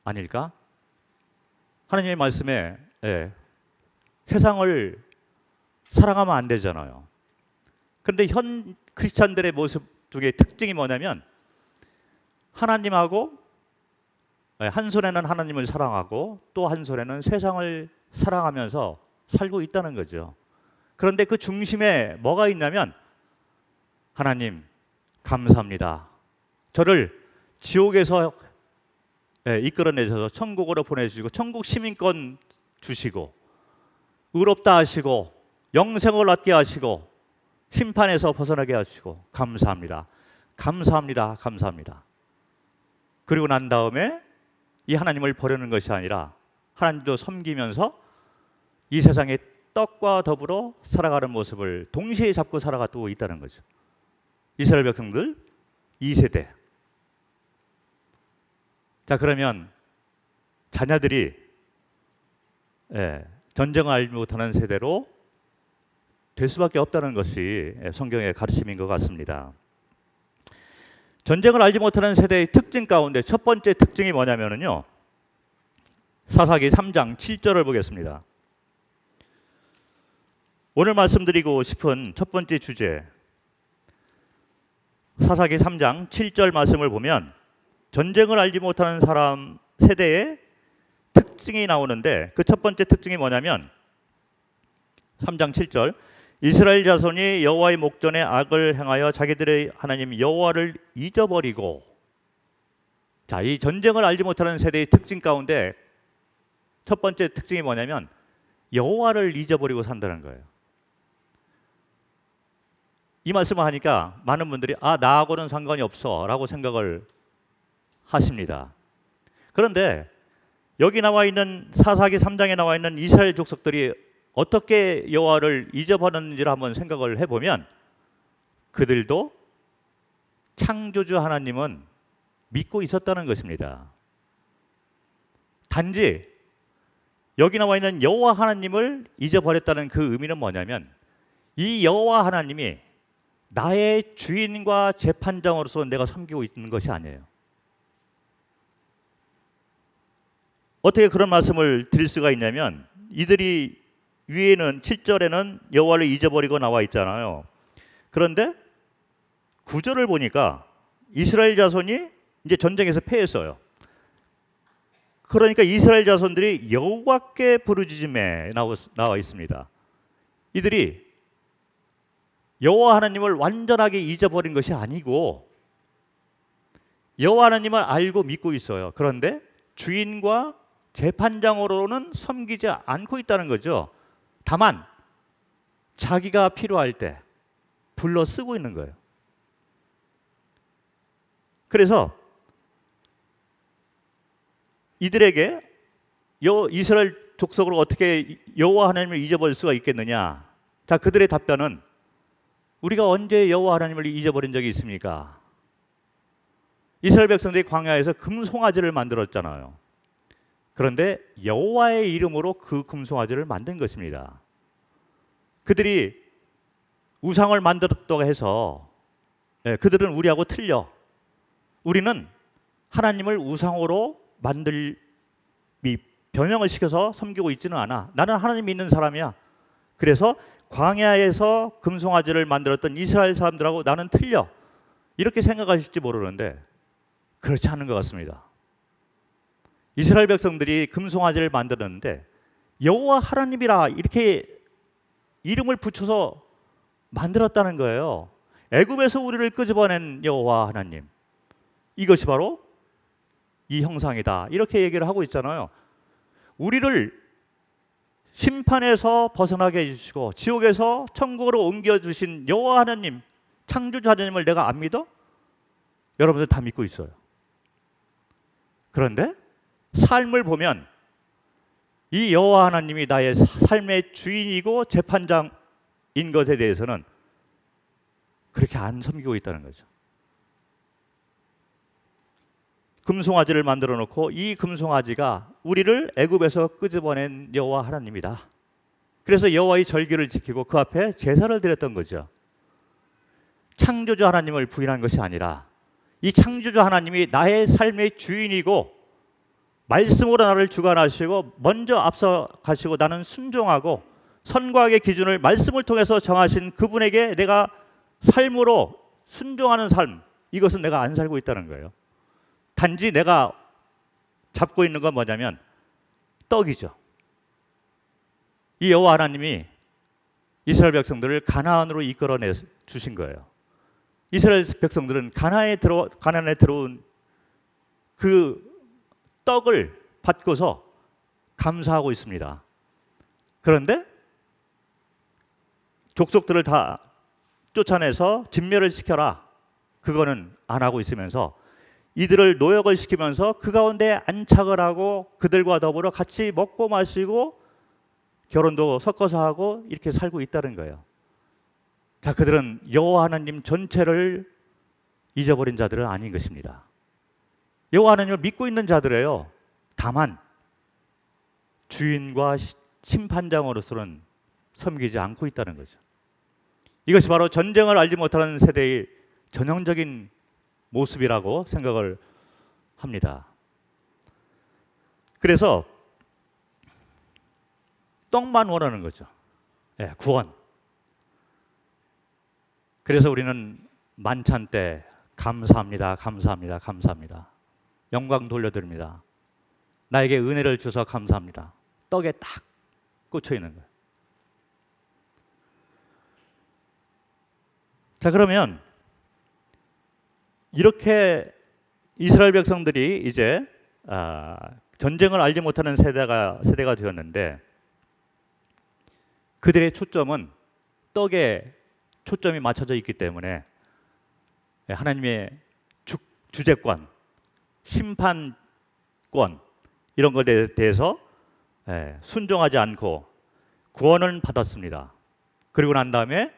아닐까? 하나님의 말씀에 세상을 사랑하면 안 되잖아요. 그런데 현 크리스찬들의 모습 중에 특징이 뭐냐면 하나님하고 한 손에는 하나님을 사랑하고 또 한 손에는 세상을 사랑하면서 살고 있다는 거죠. 그런데 그 중심에 뭐가 있냐면 하나님 감사합니다. 저를 지옥에서 이끌어내셔서 천국으로 보내주시고 천국 시민권 주시고 의롭다 하시고 영생을 얻게 하시고 심판에서 벗어나게 하시고 감사합니다. 감사합니다. 감사합니다. 그리고 난 다음에 이 하나님을 버리는 것이 아니라 하나님도 섬기면서 이 세상의 떡과 더불어 살아가는 모습을 동시에 잡고 살아가고 있다는 거죠. 이스라엘 백성들 2세대. 자, 그러면 자녀들이 전쟁을 알지 못하는 세대로 될 수밖에 없다는 것이 성경의 가르침인 것 같습니다. 전쟁을 알지 못하는 세대의 특징 가운데 첫 번째 특징이 뭐냐면요. 사사기 3장 7절을 보겠습니다. 오늘 말씀드리고 싶은 첫 번째 주제, 사사기 3장 7절 말씀을 보면 전쟁을 알지 못하는 사람 세대의 특징이 나오는데 그 첫 번째 특징이 뭐냐면 3장 7절 이스라엘 자손이 여호와의 목전에 악을 행하여 자기들의 하나님 여호와를 잊어버리고. 자, 이 전쟁을 알지 못하는 세대의 특징 가운데 첫 번째 특징이 뭐냐면 여호와를 잊어버리고 산다는 거예요. 이 말씀을 하니까 많은 분들이 나하고는 상관이 없어라고 생각을 하십니다. 그런데 여기 나와 있는 사사기 3장에 나와 있는 이스라엘 족속들이 어떻게 여호와를 잊어버렸는지를 한번 생각을 해보면 그들도 창조주 하나님은 믿고 있었다는 것입니다. 단지 여기 나와 있는 여호와 하나님을 잊어버렸다는 그 의미는 뭐냐면 이 여호와 하나님이 나의 주인과 재판장으로서 내가 섬기고 있는 것이 아니에요. 어떻게 그런 말씀을 드릴 수가 있냐면 이들이 위에는 7절에는 여호와를 잊어버리고 나와 있잖아요. 그런데 9절을 보니까 이스라엘 자손이 이제 전쟁에서 패했어요. 그러니까 이스라엘 자손들이 여호와께 부르짖음에 나와 있습니다. 이들이 여호와 하나님을 완전하게 잊어버린 것이 아니고 여호와 하나님을 알고 믿고 있어요. 그런데 주인과 재판장으로는 섬기지 않고 있다는 거죠. 다만 자기가 필요할 때 불러 쓰고 있는 거예요. 그래서 이들에게 이스라엘 족속을 어떻게 여호와 하나님을 잊어버릴 수가 있겠느냐? 자, 그들의 답변은 우리가 언제 여호와 하나님을 잊어버린 적이 있습니까? 이스라엘 백성들이 광야에서 금송아지를 만들었잖아요. 그런데 여호와의 이름으로 그 금송아지를 만든 것입니다. 그들이 우상을 만들었다고 해서 그들은 우리하고 틀려. 우리는 하나님을 우상으로 변형을 시켜서 섬기고 있지는 않아. 나는 하나님 믿는 사람이야. 그래서 광야에서 금송아지를 만들었던 이스라엘 사람들하고 나는 틀려. 이렇게 생각하실지 모르는데 그렇지 않은 것 같습니다. 이스라엘 백성들이 금송아지를 만들었는데 여호와 하나님이라 이렇게 이름을 붙여서 만들었다는 거예요. 애굽에서 우리를 끄집어낸 여호와 하나님. 이것이 바로 이 형상이다. 이렇게 얘기를 하고 있잖아요. 우리를 심판에서 벗어나게 해주시고 지옥에서 천국으로 옮겨주신 여호와 하나님, 창조주 하나님을 내가 안 믿어? 여러분들 다 믿고 있어요. 그런데 삶을 보면 이 여호와 하나님이 나의 삶의 주인이고 재판장인 것에 대해서는 그렇게 안 섬기고 있다는 거죠. 금송아지를 만들어 놓고 이 금송아지가 우리를 애굽에서 끄집어낸 여호와 하나님이다. 그래서 여호와의 절기를 지키고 그 앞에 제사를 드렸던 거죠. 창조주 하나님을 부인한 것이 아니라 이 창조주 하나님이 나의 삶의 주인이고 말씀으로 나를 주관하시고 먼저 앞서 가시고 나는 순종하고 선과 악의 기준을 말씀을 통해서 정하신 그분에게 내가 삶으로 순종하는 삶, 이것은 내가 안 살고 있다는 거예요. 단지 내가 잡고 있는 건 뭐냐면 떡이죠. 이 여호와 하나님이 이스라엘 백성들을 가나안으로 이끌어내 주신 거예요. 이스라엘 백성들은 가나안에 들어온 그 떡을 받고서 감사하고 있습니다. 그런데 족속들을 다 쫓아내서 진멸을 시켜라. 그거는 안 하고 있으면서 이들을 노역을 시키면서 그 가운데 안착을 하고 그들과 더불어 같이 먹고 마시고 결혼도 섞어서 하고 이렇게 살고 있다는 거예요. 자, 그들은 여호와 하나님 전체를 잊어버린 자들은 아닌 것입니다. 여호와 하나님을 믿고 있는 자들이에요. 다만 주인과 심판장으로서는 섬기지 않고 있다는 거죠. 이것이 바로 전쟁을 알지 못하는 세대의 전형적인 모습이라고 생각을 합니다. 그래서 떡만 원하는 거죠. 구원. 그래서 우리는 만찬 때 감사합니다, 감사합니다, 감사합니다. 영광 돌려드립니다. 나에게 은혜를 주셔서 감사합니다. 떡에 딱 꽂혀 있는 거예요. 자, 그러면 이렇게 이스라엘 백성들이 이제 전쟁을 알지 못하는 세대가 되었는데 그들의 초점은 떡에 초점이 맞춰져 있기 때문에 하나님의 주재권, 심판권 이런 것에 대해서 순종하지 않고 구원을 받았습니다. 그리고 난 다음에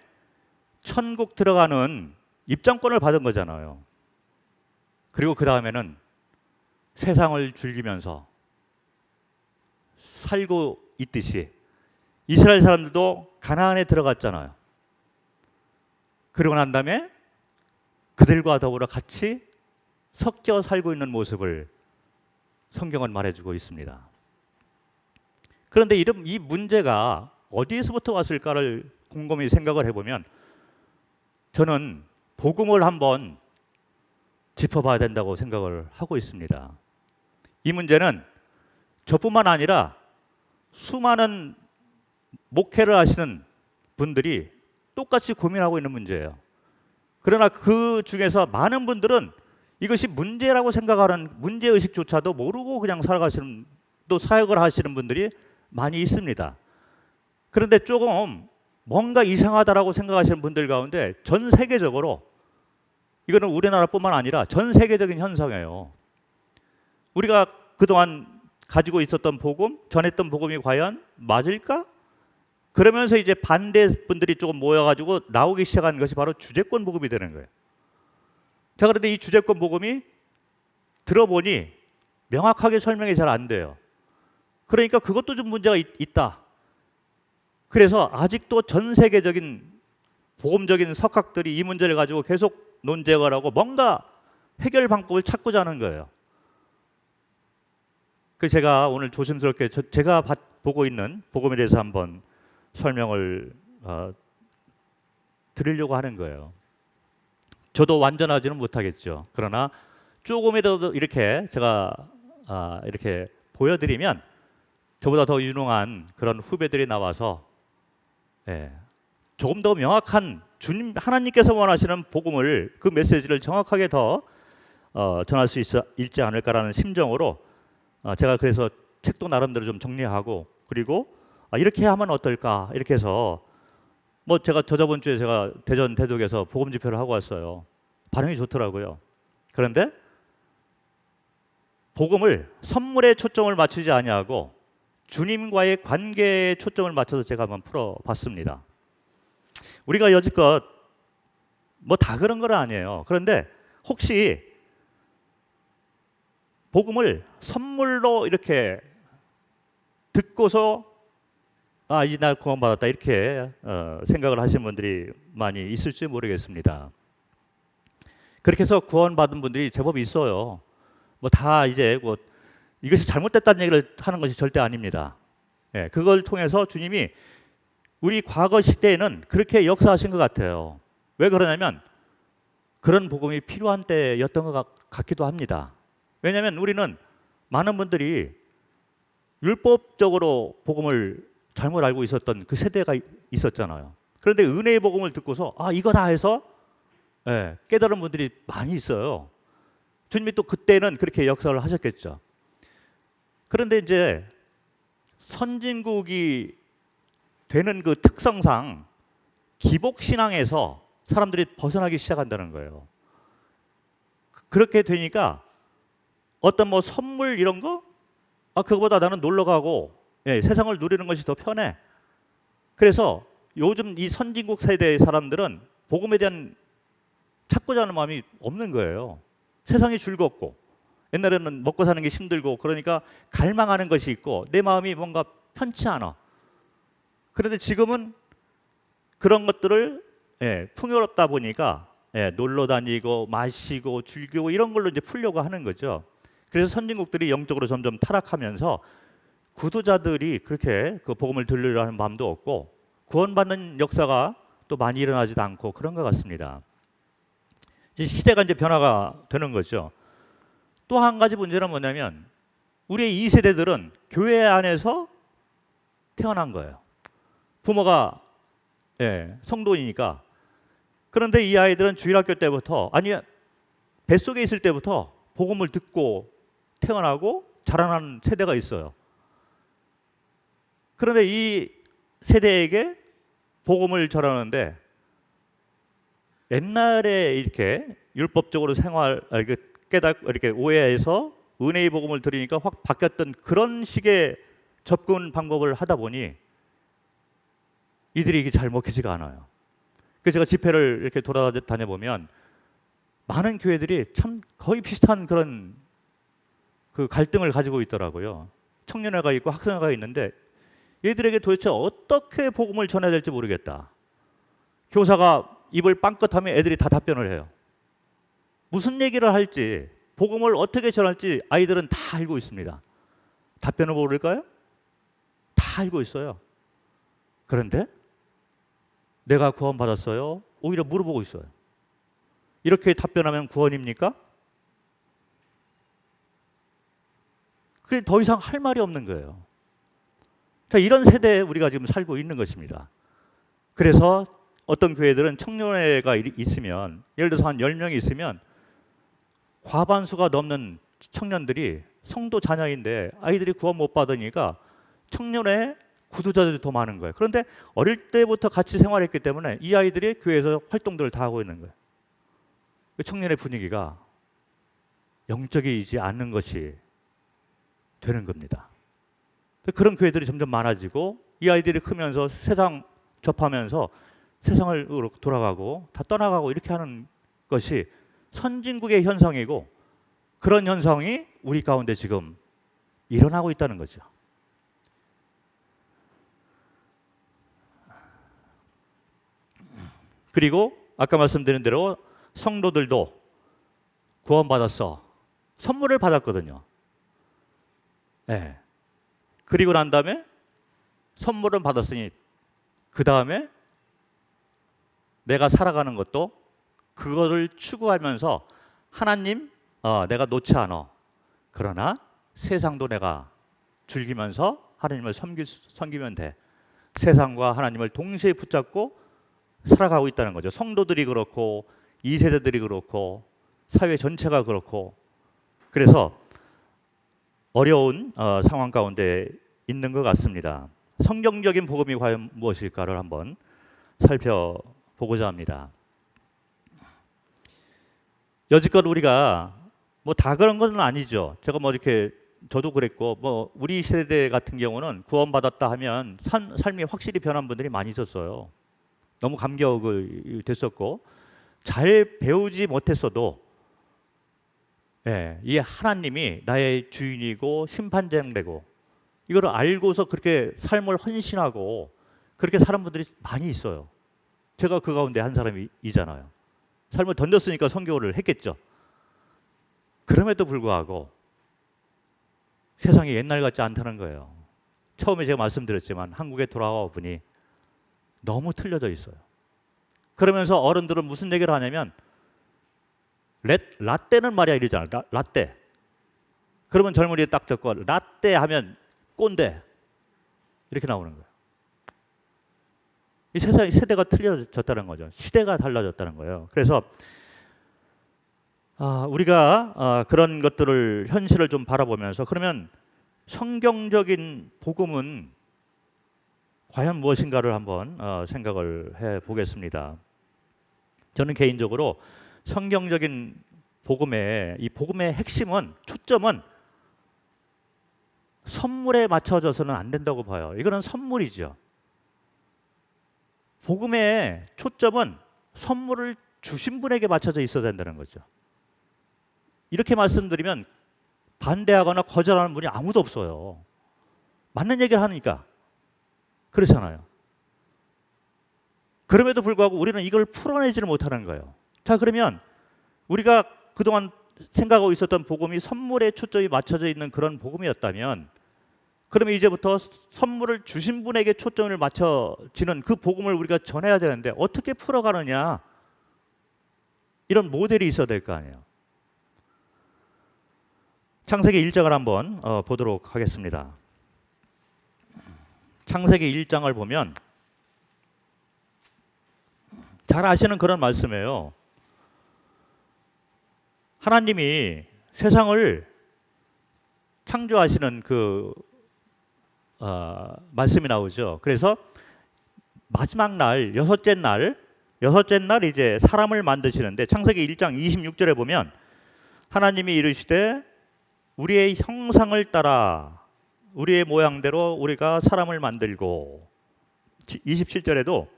천국 들어가는 입장권을 받은 거잖아요. 그리고 그 다음에는 세상을 즐기면서 살고 있듯이 이스라엘 사람들도 가나안에 들어갔잖아요. 그러고 난 다음에 그들과 더불어 같이 섞여 살고 있는 모습을 성경은 말해주고 있습니다. 그런데 이 문제가 어디에서부터 왔을까를 곰곰이 생각을 해보면 저는 복음을 한번 짚어봐야 된다고 생각을 하고 있습니다. 이 문제는 저뿐만 아니라 수많은 목회를 하시는 분들이 똑같이 고민하고 있는 문제예요. 그러나 그 중에서 많은 분들은 이것이 문제라고 생각하는 문제의식조차도 모르고 그냥 살아가시는, 또 사역을 하시는 분들이 많이 있습니다. 그런데 조금 뭔가 이상하다라고 생각하시는 분들 가운데 전 세계적으로, 이거는 우리나라뿐만 아니라 전 세계적인 현상이에요. 우리가 그동안 가지고 있었던 복음, 전했던 복음이 과연 맞을까? 그러면서 이제 반대 분들이 조금 모여가지고 나오기 시작한 것이 바로 주재권 복음이 되는 거예요. 자, 그런데 이 주재권 복음이 들어보니 명확하게 설명이 잘 안 돼요. 그러니까 그것도 좀 문제가 있다. 그래서 아직도 전 세계적인 복음적인 석학들이 이 문제를 가지고 계속 논쟁을 하고 뭔가 해결 방법을 찾고자 하는 거예요. 그 제가 오늘 조심스럽게 제가 보고 있는 복음에 대해서 한번 설명을 드리려고 하는 거예요. 저도 완전하지는 못하겠죠. 그러나 조금이라도 이렇게 제가 이렇게 보여드리면 저보다 더 유능한 그런 후배들이 나와서 조금 더 명확한 주님 하나님께서 원하시는 복음을, 그 메시지를 정확하게 더 전할 수 있지 않을까라는 심정으로 제가 그래서 책도 나름대로 좀 정리하고, 그리고 이렇게 하면 어떨까 이렇게 해서 뭐 제가 저번 주에 제가 대전 대덕에서 복음 집회를 하고 왔어요. 반응이 좋더라고요. 그런데 복음을 선물에 초점을 맞추지 아니하고 주님과의 관계에 초점을 맞춰서 제가 한번 풀어봤습니다. 우리가 여지껏 뭐 다 그런 건 아니에요. 그런데 혹시 복음을 선물로 이렇게 듣고서 이 날 구원받았다 이렇게 생각을 하시는 분들이 많이 있을지 모르겠습니다. 그렇게 해서 구원받은 분들이 제법 있어요. 뭐 다 이제 뭐 이것이 잘못됐다는 얘기를 하는 것이 절대 아닙니다. 그걸 통해서 주님이 우리 과거 시대에는 그렇게 역사하신 것 같아요. 왜 그러냐면 그런 복음이 필요한 때였던 것 같기도 합니다. 왜냐하면 우리는 많은 분들이 율법적으로 복음을 잘못 알고 있었던 그 세대가 있었잖아요. 그런데 은혜의 복음을 듣고서 이거다 해서 깨달은 분들이 많이 있어요. 주님이 또 그때는 그렇게 역사를 하셨겠죠. 그런데 이제 선진국이 되는 그 특성상 기복신앙에서 사람들이 벗어나기 시작한다는 거예요. 그렇게 되니까 어떤 뭐 선물 이런 거? 그거보다 나는 놀러 가고 세상을 누리는 것이 더 편해. 그래서 요즘 이 선진국 세대의 사람들은 복음에 대한 찾고자 하는 마음이 없는 거예요. 세상이 즐겁고 옛날에는 먹고 사는 게 힘들고 그러니까 갈망하는 것이 있고 내 마음이 뭔가 편치 않아. 그런데 지금은 그런 것들을 풍요롭다 보니까 놀러 다니고 마시고 즐기고 이런 걸로 이제 풀려고 하는 거죠. 그래서 선진국들이 영적으로 점점 타락하면서 구도자들이 그렇게 그 복음을 들으려 하는 마음도 없고 구원받는 역사가 또 많이 일어나지도 않고 그런 것 같습니다. 이 시대가 이제 변화가 되는 거죠. 또 한 가지 문제는 뭐냐면 우리의 이 세대들은 교회 안에서 태어난 거예요. 부모가 성도이니까. 그런데 이 아이들은 주일학교 때부터 뱃속에 있을 때부터 복음을 듣고 태어나고 자라난 세대가 있어요. 그런데 이 세대에게 복음을 전하는데 옛날에 이렇게 율법적으로 이렇게 이렇게 오해해서 은혜의 복음을 들으니까 확 바뀌었던 그런 식의 접근 방법을 하다 보니 이들이 이게 잘 먹히지가 않아요. 그래서 제가 집회를 이렇게 돌아다녀 보면 많은 교회들이 참 거의 비슷한 그런 그 갈등을 가지고 있더라고요. 청년회가 있고 학생회가 있는데 얘들에게 도대체 어떻게 복음을 전해야 될지 모르겠다. 교사가 입을 빵긋하면 애들이 다 답변을 해요. 무슨 얘기를 할지, 복음을 어떻게 전할지 아이들은 다 알고 있습니다. 답변을 모를까요? 다 알고 있어요. 그런데 내가 구원받았어요? 오히려 물어보고 있어요. 이렇게 답변하면 구원입니까? 그게 더 이상 할 말이 없는 거예요. 자, 이런 세대에 우리가 지금 살고 있는 것입니다. 그래서 어떤 교회들은 청년회가 있으면, 예를 들어서 한 10명이 있으면 과반수가 넘는 청년들이 성도 자녀인데 아이들이 구원 못 받으니까 청년회 구두자들이 더 많은 거예요. 그런데 어릴 때부터 같이 생활했기 때문에 이 아이들이 교회에서 활동들을 다 하고 있는 거예요. 청년의 분위기가 영적이지 않는 것이 되는 겁니다. 그런 교회들이 점점 많아지고 이 아이들이 크면서 세상 접하면서 세상을 돌아가고 다 떠나가고 이렇게 하는 것이 선진국의 현상이고 그런 현상이 우리 가운데 지금 일어나고 있다는 거죠. 그리고 아까 말씀드린 대로 성도들도 구원받았어. 선물을 받았거든요. 네. 그리고 난 다음에 선물은 받았으니 그 다음에 내가 살아가는 것도 그거를 추구하면서 하나님 내가 놓지 않아. 그러나 세상도 내가 즐기면서 하나님을 섬기면 돼. 세상과 하나님을 동시에 붙잡고 살아가고 있다는 거죠. 성도들이 그렇고 2세대들이 그렇고 사회 전체가 그렇고 그래서 어려운 상황 가운데 있는 것 같습니다. 성경적인 복음이 과연 무엇일까를 한번 살펴보고자 합니다. 여지껏 우리가 뭐 다 그런 건 아니죠. 제가 뭐 이렇게 저도 그랬고 뭐 우리 세대 같은 경우는 구원받았다 하면 삶이 확실히 변한 분들이 많이 있었어요. 너무 감격이 됐었고 잘 배우지 못했어도 이 하나님이 나의 주인이고 심판자되고 이거를 알고서 그렇게 삶을 헌신하고 그렇게 사는 분들이 많이 있어요. 제가 그 가운데 한 사람이잖아요. 삶을 던졌으니까 선교를 했겠죠. 그럼에도 불구하고 세상이 옛날 같지 않다는 거예요. 처음에 제가 말씀드렸지만 한국에 돌아와 보니 너무 틀려져 있어요. 그러면서 어른들은 무슨 얘기를 하냐면 라떼는 말이야 이러잖아요. 라떼. 그러면 젊은이들 딱 듣고 라떼 하면 꼰대. 이렇게 나오는 거예요. 이 세대가 틀려졌다는 거죠. 시대가 달라졌다는 거예요. 그래서 우리가 그런 것들을 현실을 좀 바라보면서 그러면 성경적인 복음은 과연 무엇인가를 한번 생각을 해보겠습니다. 저는 개인적으로 성경적인 이 복음의 핵심은 초점은 선물에 맞춰져서는 안 된다고 봐요. 이거는 선물이죠. 복음의 초점은 선물을 주신 분에게 맞춰져 있어야 된다는 거죠. 이렇게 말씀드리면 반대하거나 거절하는 분이 아무도 없어요. 맞는 얘기를 하니까. 그렇잖아요. 그럼에도 불구하고 우리는 이걸 풀어내지를 못하는 거예요. 자, 그러면 우리가 그동안 생각하고 있었던 복음이 선물에 초점이 맞춰져 있는 그런 복음이었다면 그러면 이제부터 선물을 주신 분에게 초점을 맞춰지는 그 복음을 우리가 전해야 되는데 어떻게 풀어가느냐 이런 모델이 있어야 될 거 아니에요. 창세기 1장을 한번 보도록 하겠습니다. 창세기 1장을 보면 잘 아시는 그런 말씀이에요. 하나님이 세상을 창조하시는 그 말씀이 나오죠. 그래서 마지막 날, 여섯째 날 이제 사람을 만드시는데 창세기 1장 26절에 보면 하나님이 이르시되 우리의 형상을 따라 우리의 모양대로 우리가 사람을 만들고, 27절에도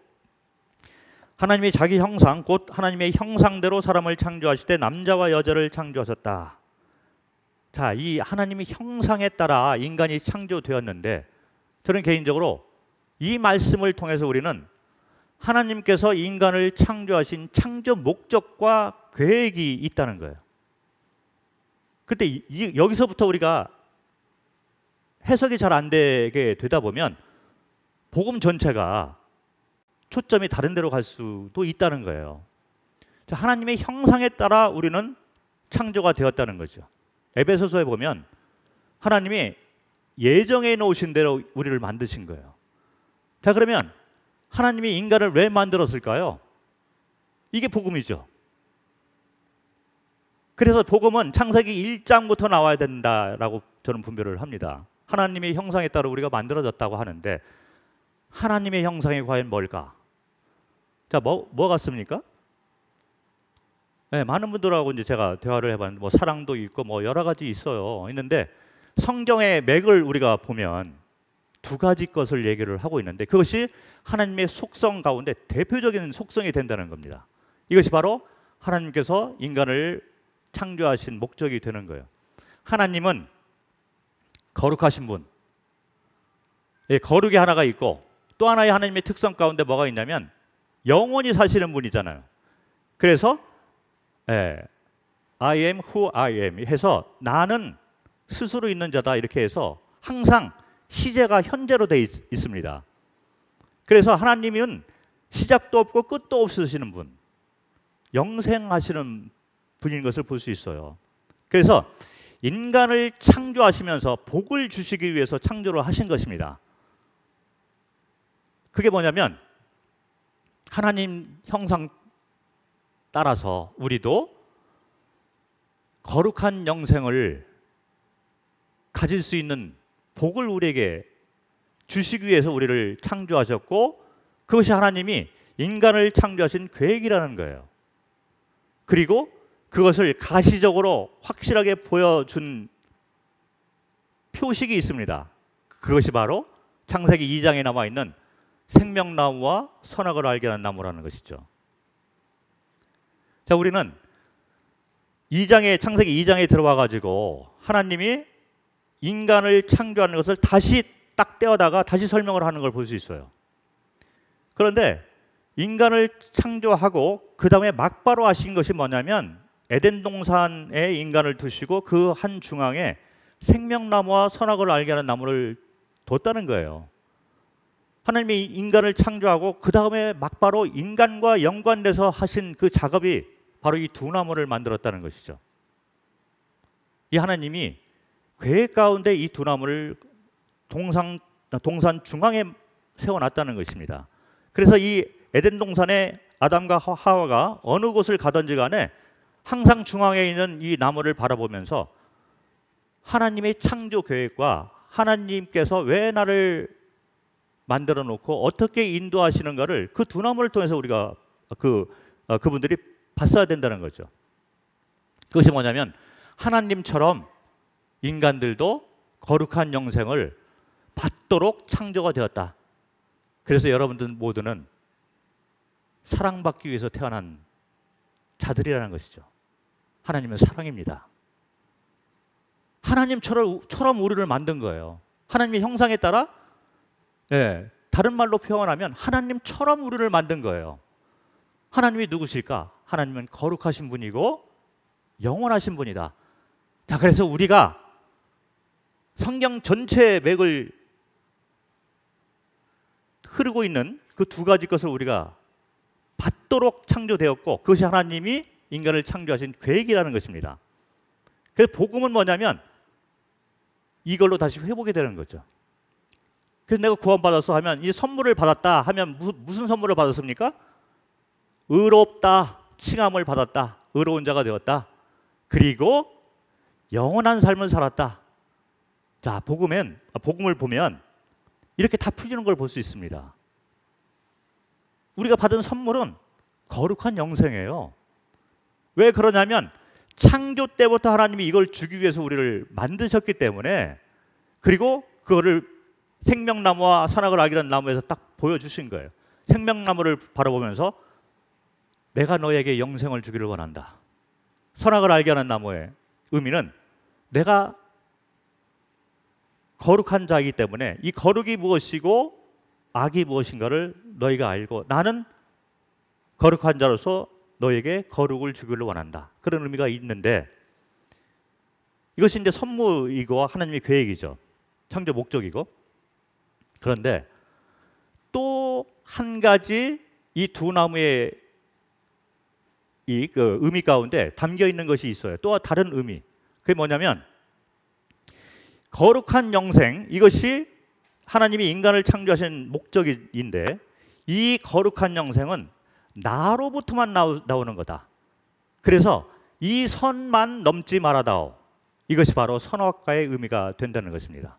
하나님이 자기 형상 곧 하나님의 형상대로 사람을 창조하시되 남자와 여자를 창조하셨다. 자, 이 하나님의 형상에 따라 인간이 창조되었는데 저는 개인적으로 이 말씀을 통해서 우리는 하나님께서 인간을 창조하신 창조 목적과 계획이 있다는 거예요. 근데 여기서부터 우리가 해석이 잘 안 되게 되다 보면 복음 전체가 초점이 다른 데로 갈 수도 있다는 거예요. 자, 하나님의 형상에 따라 우리는 창조가 되었다는 거죠. 에베소서에 보면 하나님이 예정해 놓으신 대로 우리를 만드신 거예요. 자, 그러면 하나님이 인간을 왜 만들었을까요? 이게 복음이죠. 그래서 복음은 창세기 1장부터 나와야 된다라고 저는 분별을 합니다. 하나님의 형상에 따라 우리가 만들어졌다고 하는데 하나님의 형상이 과연 뭘까? 자, 뭐 같습니까? 네, 많은 분들하고 이제 제가 대화를 해봤는데 뭐 사랑도 있고 뭐 여러 가지 있는데 성경의 맥을 우리가 보면 두 가지 것을 얘기를 하고 있는데 그것이 하나님의 속성 가운데 대표적인 속성이 된다는 겁니다. 이것이 바로 하나님께서 인간을 창조하신 목적이 되는 거예요. 하나님은 거룩하신 분, 거룩이 하나가 있고 또 하나의 하나님의 특성 가운데 뭐가 있냐면 영원히 사시는 분이잖아요. 그래서 I am who I am 해서 나는 스스로 있는 자다 이렇게 해서 항상 시제가 현재로 되어 있습니다. 그래서 하나님은 시작도 없고 끝도 없으시는 분, 영생하시는 분인 것을 볼 수 있어요. 그래서 인간을 창조하시면서 복을 주시기 위해서 창조를 하신 것입니다. 그게 뭐냐면 하나님 형상 따라서 우리도 거룩한 영생을 가질 수 있는 복을 우리에게 주시기 위해서 우리를 창조하셨고 그것이 하나님이 인간을 창조하신 계획이라는 거예요. 그리고 그것을 가시적으로 확실하게 보여준 표식이 있습니다. 그것이 바로 창세기 2장에 나와 있는 생명나무와 선악을 알게 하는 나무라는 것이죠. 자, 우리는 창세기 2장에 들어와 가지고 하나님이 인간을 창조하는 것을 다시 딱 떼어다가 다시 설명을 하는 걸 볼 수 있어요. 그런데 인간을 창조하고 그 다음에 막바로 하신 것이 뭐냐면 에덴 동산에 인간을 두시고 그 한 중앙에 생명나무와 선악을 알게 하는 나무를 뒀다는 거예요. 하나님이 인간을 창조하고 그 다음에 막바로 인간과 연관돼서 하신 그 작업이 바로 이 두 나무를 만들었다는 것이죠. 이 하나님이 계획 가운데 이 두 나무를 동산 중앙에 세워놨다는 것입니다. 그래서 이 에덴 동산에 아담과 하와가 어느 곳을 가든지 간에 항상 중앙에 있는 이 나무를 바라보면서 하나님의 창조 계획과 하나님께서 왜 나를 만들어 놓고 어떻게 인도하시는가를 그 두 나무를 통해서 우리가 그분들이 봤어야 된다는 거죠. 그것이 뭐냐면 하나님처럼 인간들도 거룩한 영생을 받도록 창조가 되었다. 그래서 여러분들 모두는 사랑받기 위해서 태어난 자들이라는 것이죠. 하나님은 사랑입니다. 하나님처럼 우리를 만든 거예요. 하나님의 형상에 따라 다른 말로 표현하면 하나님처럼 우리를 만든 거예요. 하나님이 누구실까? 하나님은 거룩하신 분이고 영원하신 분이다. 자, 그래서 우리가 성경 전체의 맥을 흐르고 있는 그 두 가지 것을 우리가 받도록 창조되었고 그것이 하나님이 인간을 창조하신 계획이라는 것입니다. 그래서 복음은 뭐냐면 이걸로 다시 회복이 되는 거죠. 그래서 내가 구원받았어 하면 이 선물을 받았다 하면 무슨 선물을 받았습니까? 의롭다, 칭함을 받았다, 의로운 자가 되었다, 그리고 영원한 삶을 살았다. 자, 복음을 보면 이렇게 다 풀리는 걸 볼 수 있습니다. 우리가 받은 선물은 거룩한 영생이에요. 왜 그러냐면 창조 때부터 하나님이 이걸 주기 위해서 우리를 만드셨기 때문에, 그리고 그거를 생명나무와 선악을 알기라는 나무에서 딱 보여주신 거예요. 생명나무를 바라보면서 내가 너에게 영생을 주기를 원한다. 선악을 알게 하는 나무의 의미는 내가 거룩한 자이기 때문에 이 거룩이 무엇이고 악이 무엇인가를 너희가 알고 나는 거룩한 자로서 너에게 거룩을 주기를 원한다. 그런 의미가 있는데, 이것이 이제 선물이고 하나님의 계획이죠. 창조 목적이고. 그런데 또 한 가지 이 두 나무의 그 의미 가운데 담겨 있는 것이 있어요. 또 다른 의미. 그게 뭐냐면 거룩한 영생, 이것이 하나님이 인간을 창조하신 목적인데 이 거룩한 영생은 나로부터만 나오는 거다. 그래서 이 선만 넘지 말아다오. 이것이 바로 선악과의 의미가 된다는 것입니다.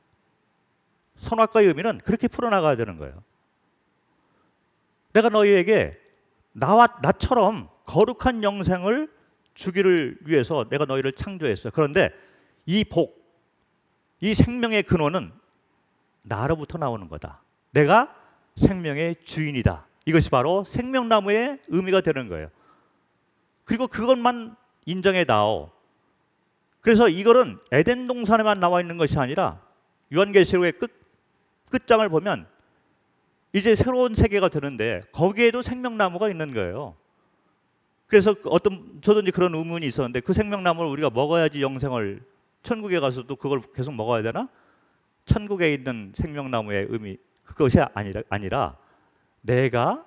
선악과의 의미는 그렇게 풀어나가야 되는 거예요. 내가 너희에게 나처럼 거룩한 영생을 주기를 위해서 내가 너희를 창조했어. 그런데 이 복, 이 생명의 근원은 나로부터 나오는 거다. 내가 생명의 주인이다. 이것이 바로 생명나무의 의미가 되는 거예요. 그리고 그것만 인정해 다오. 그래서 이거는 에덴 동산에만 나와 있는 것이 아니라 요한계시록의 끝장을 보면 이제 새로운 세계가 되는데 거기에도 생명나무가 있는 거예요. 그래서 저도 이제 그런 의문이 있었는데 그 생명나무를 우리가 먹어야지 영생을, 천국에 가서도 그걸 계속 먹어야 되나? 천국에 있는 생명나무의 의미, 그것이 아니라 내가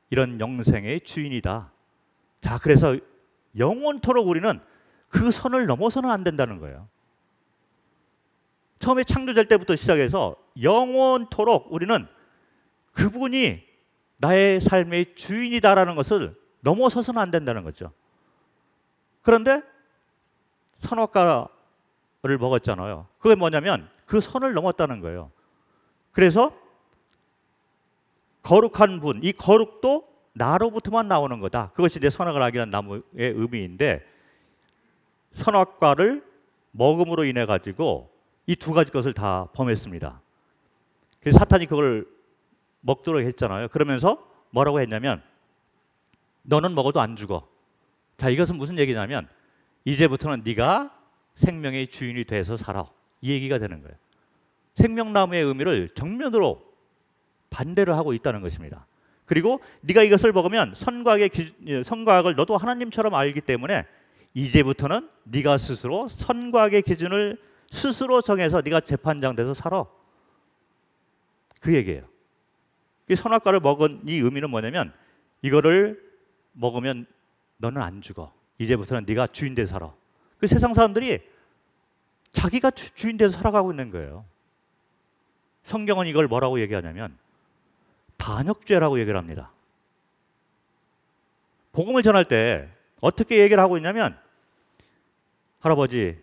이런 영생의 주인이다. 자, 그래서 영원토록 우리는 그 선을 넘어서는 안 된다는 거예요. 처음에 창조될 때부터 시작해서 영원토록 우리는 그분이 나의 삶의 주인이다라는 것을 넘어서서는 안 된다는 거죠. 그런데 선악과를 먹었잖아요. 그게 뭐냐면 그 선을 넘었다는 거예요. 그래서 거룩한 분, 이 거룩도 나로부터만 나오는 거다. 그것이 이제 선악을 알게 하는 나무의 의미인데, 선악과를 먹음으로 인해 가지고 이 두 가지 것을 다 범했습니다. 그래서 사탄이 그걸 먹도록 했잖아요. 그러면서 뭐라고 했냐면 너는 먹어도 안 죽어. 자, 이것은 무슨 얘기냐면 이제부터는 네가 생명의 주인이 돼서 살아. 이 얘기가 되는 거예요. 생명나무의 의미를 정면으로 반대를 하고 있다는 것입니다. 그리고 네가 이것을 먹으면 선과 악을 너도 하나님처럼 알기 때문에 이제부터는 네가 스스로 선과 악의 기준을 스스로 정해서 네가 재판장 돼서 살아. 그 얘기예요. 이 선악과를 먹은 이 의미는 뭐냐면 이거를 먹으면 너는 안 죽어. 이제부터는 네가 주인 돼서 살아. 그 세상 사람들이 자기가 주인 돼서 살아가고 있는 거예요. 성경은 이걸 뭐라고 얘기하냐면 반역죄라고 얘기를 합니다. 복음을 전할 때 어떻게 얘기를 하고 있냐면 할아버지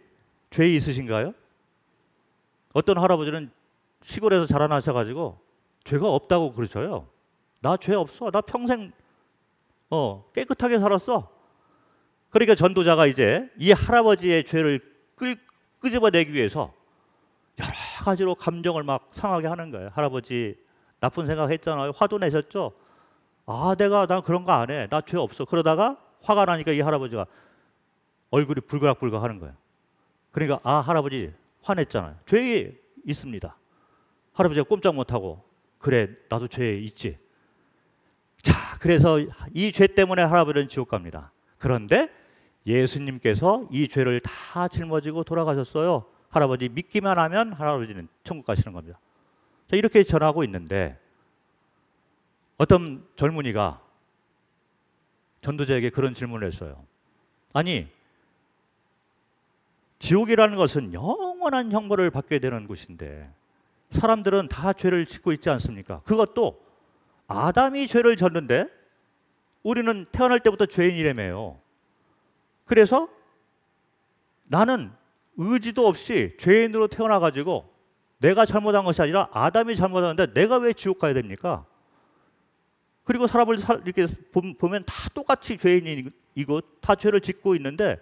죄 있으신가요? 어떤 할아버지는 시골에서 자라나셔가지고 죄가 없다고 그러셔요. 나 죄 없어. 나 평생 깨끗하게 살았어. 그러니까 전도자가 이제 이 할아버지의 죄를 끄집어내기 위해서 여러 가지로 감정을 막 상하게 하는 거예요. 할아버지 나쁜 생각했잖아요. 화도 내셨죠? 나 그런 거 안 해. 나 죄 없어. 그러다가 화가 나니까 이 할아버지가 얼굴이 불그락불각 하는 거예요. 그러니까 할아버지 화냈잖아요. 죄 있습니다. 할아버지가 꼼짝 못하고 그래 나도 죄 있지. 자, 그래서 이 죄 때문에 할아버지는 지옥 갑니다. 그런데 예수님께서 이 죄를 다 짊어지고 돌아가셨어요. 할아버지 믿기만 하면 할아버지는 천국 가시는 겁니다. 자, 이렇게 전하고 있는데 어떤 젊은이가 전도자에게 그런 질문을 했어요. 아니, 지옥이라는 것은 영원한 형벌을 받게 되는 곳인데 사람들은 다 죄를 짓고 있지 않습니까? 그것도 아담이 죄를 졌는데 우리는 태어날 때부터 죄인이라며요. 그래서 나는 의지도 없이 죄인으로 태어나가지고 내가 잘못한 것이 아니라 아담이 잘못하는데 내가 왜 지옥 가야 됩니까? 그리고 이렇게 보면 다 똑같이 죄인이고 다 죄를 짓고 있는데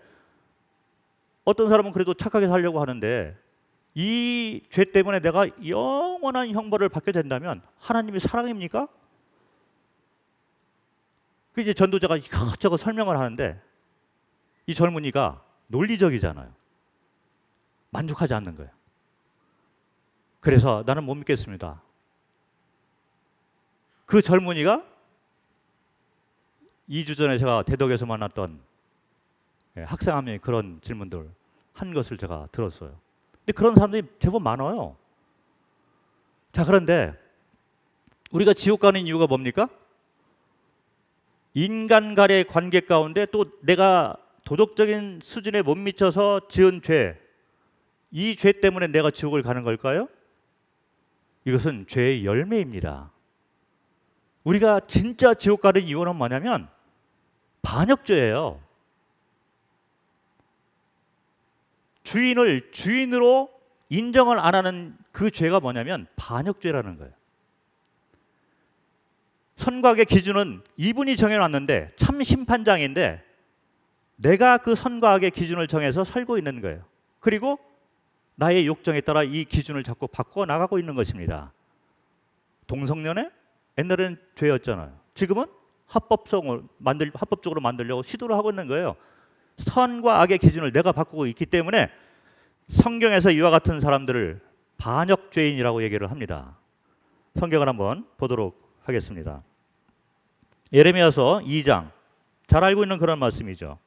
어떤 사람은 그래도 착하게 살려고 하는데 이 죄 때문에 내가 영원한 형벌을 받게 된다면 하나님이 사랑입니까? 그 이제 전도자가 이것저것 설명을 하는데 이 젊은이가 논리적이잖아요. 만족하지 않는 거예요. 그래서 나는 못 믿겠습니다. 그 젊은이가 2주 전에 제가 대덕에서 만났던 학생 한 명이 그런 질문들 한 것을 제가 들었어요. 근데 그런 사람들이 제법 많아요. 자, 그런데 우리가 지옥 가는 이유가 뭡니까? 인간 간의 관계 가운데 또 내가 도덕적인 수준에 못 미쳐서 지은 죄, 이 죄 때문에 내가 지옥을 가는 걸까요? 이것은 죄의 열매입니다. 우리가 진짜 지옥 가는 이유는 뭐냐면 반역죄예요. 주인을 주인으로 인정을 안 하는 그 죄가 뭐냐면 반역죄라는 거예요. 선과 악의 기준은 이분이 정해놨는데 참 심판장인데 내가 그 선과 악의 기준을 정해서 살고 있는 거예요. 그리고 나의 욕정에 따라 이 기준을 자꾸 바꿔 나가고 있는 것입니다. 동성연애? 옛날에는 죄였잖아요. 지금은 합법적으로 만들려고 시도를 하고 있는 거예요. 선과 악의 기준을 내가 바꾸고 있기 때문에 성경에서 이와 같은 사람들을 반역죄인이라고 얘기를 합니다. 성경을 한번 보도록 하겠습니다. 예레미야서 2장, 잘 알고 있는 그런 말씀이죠.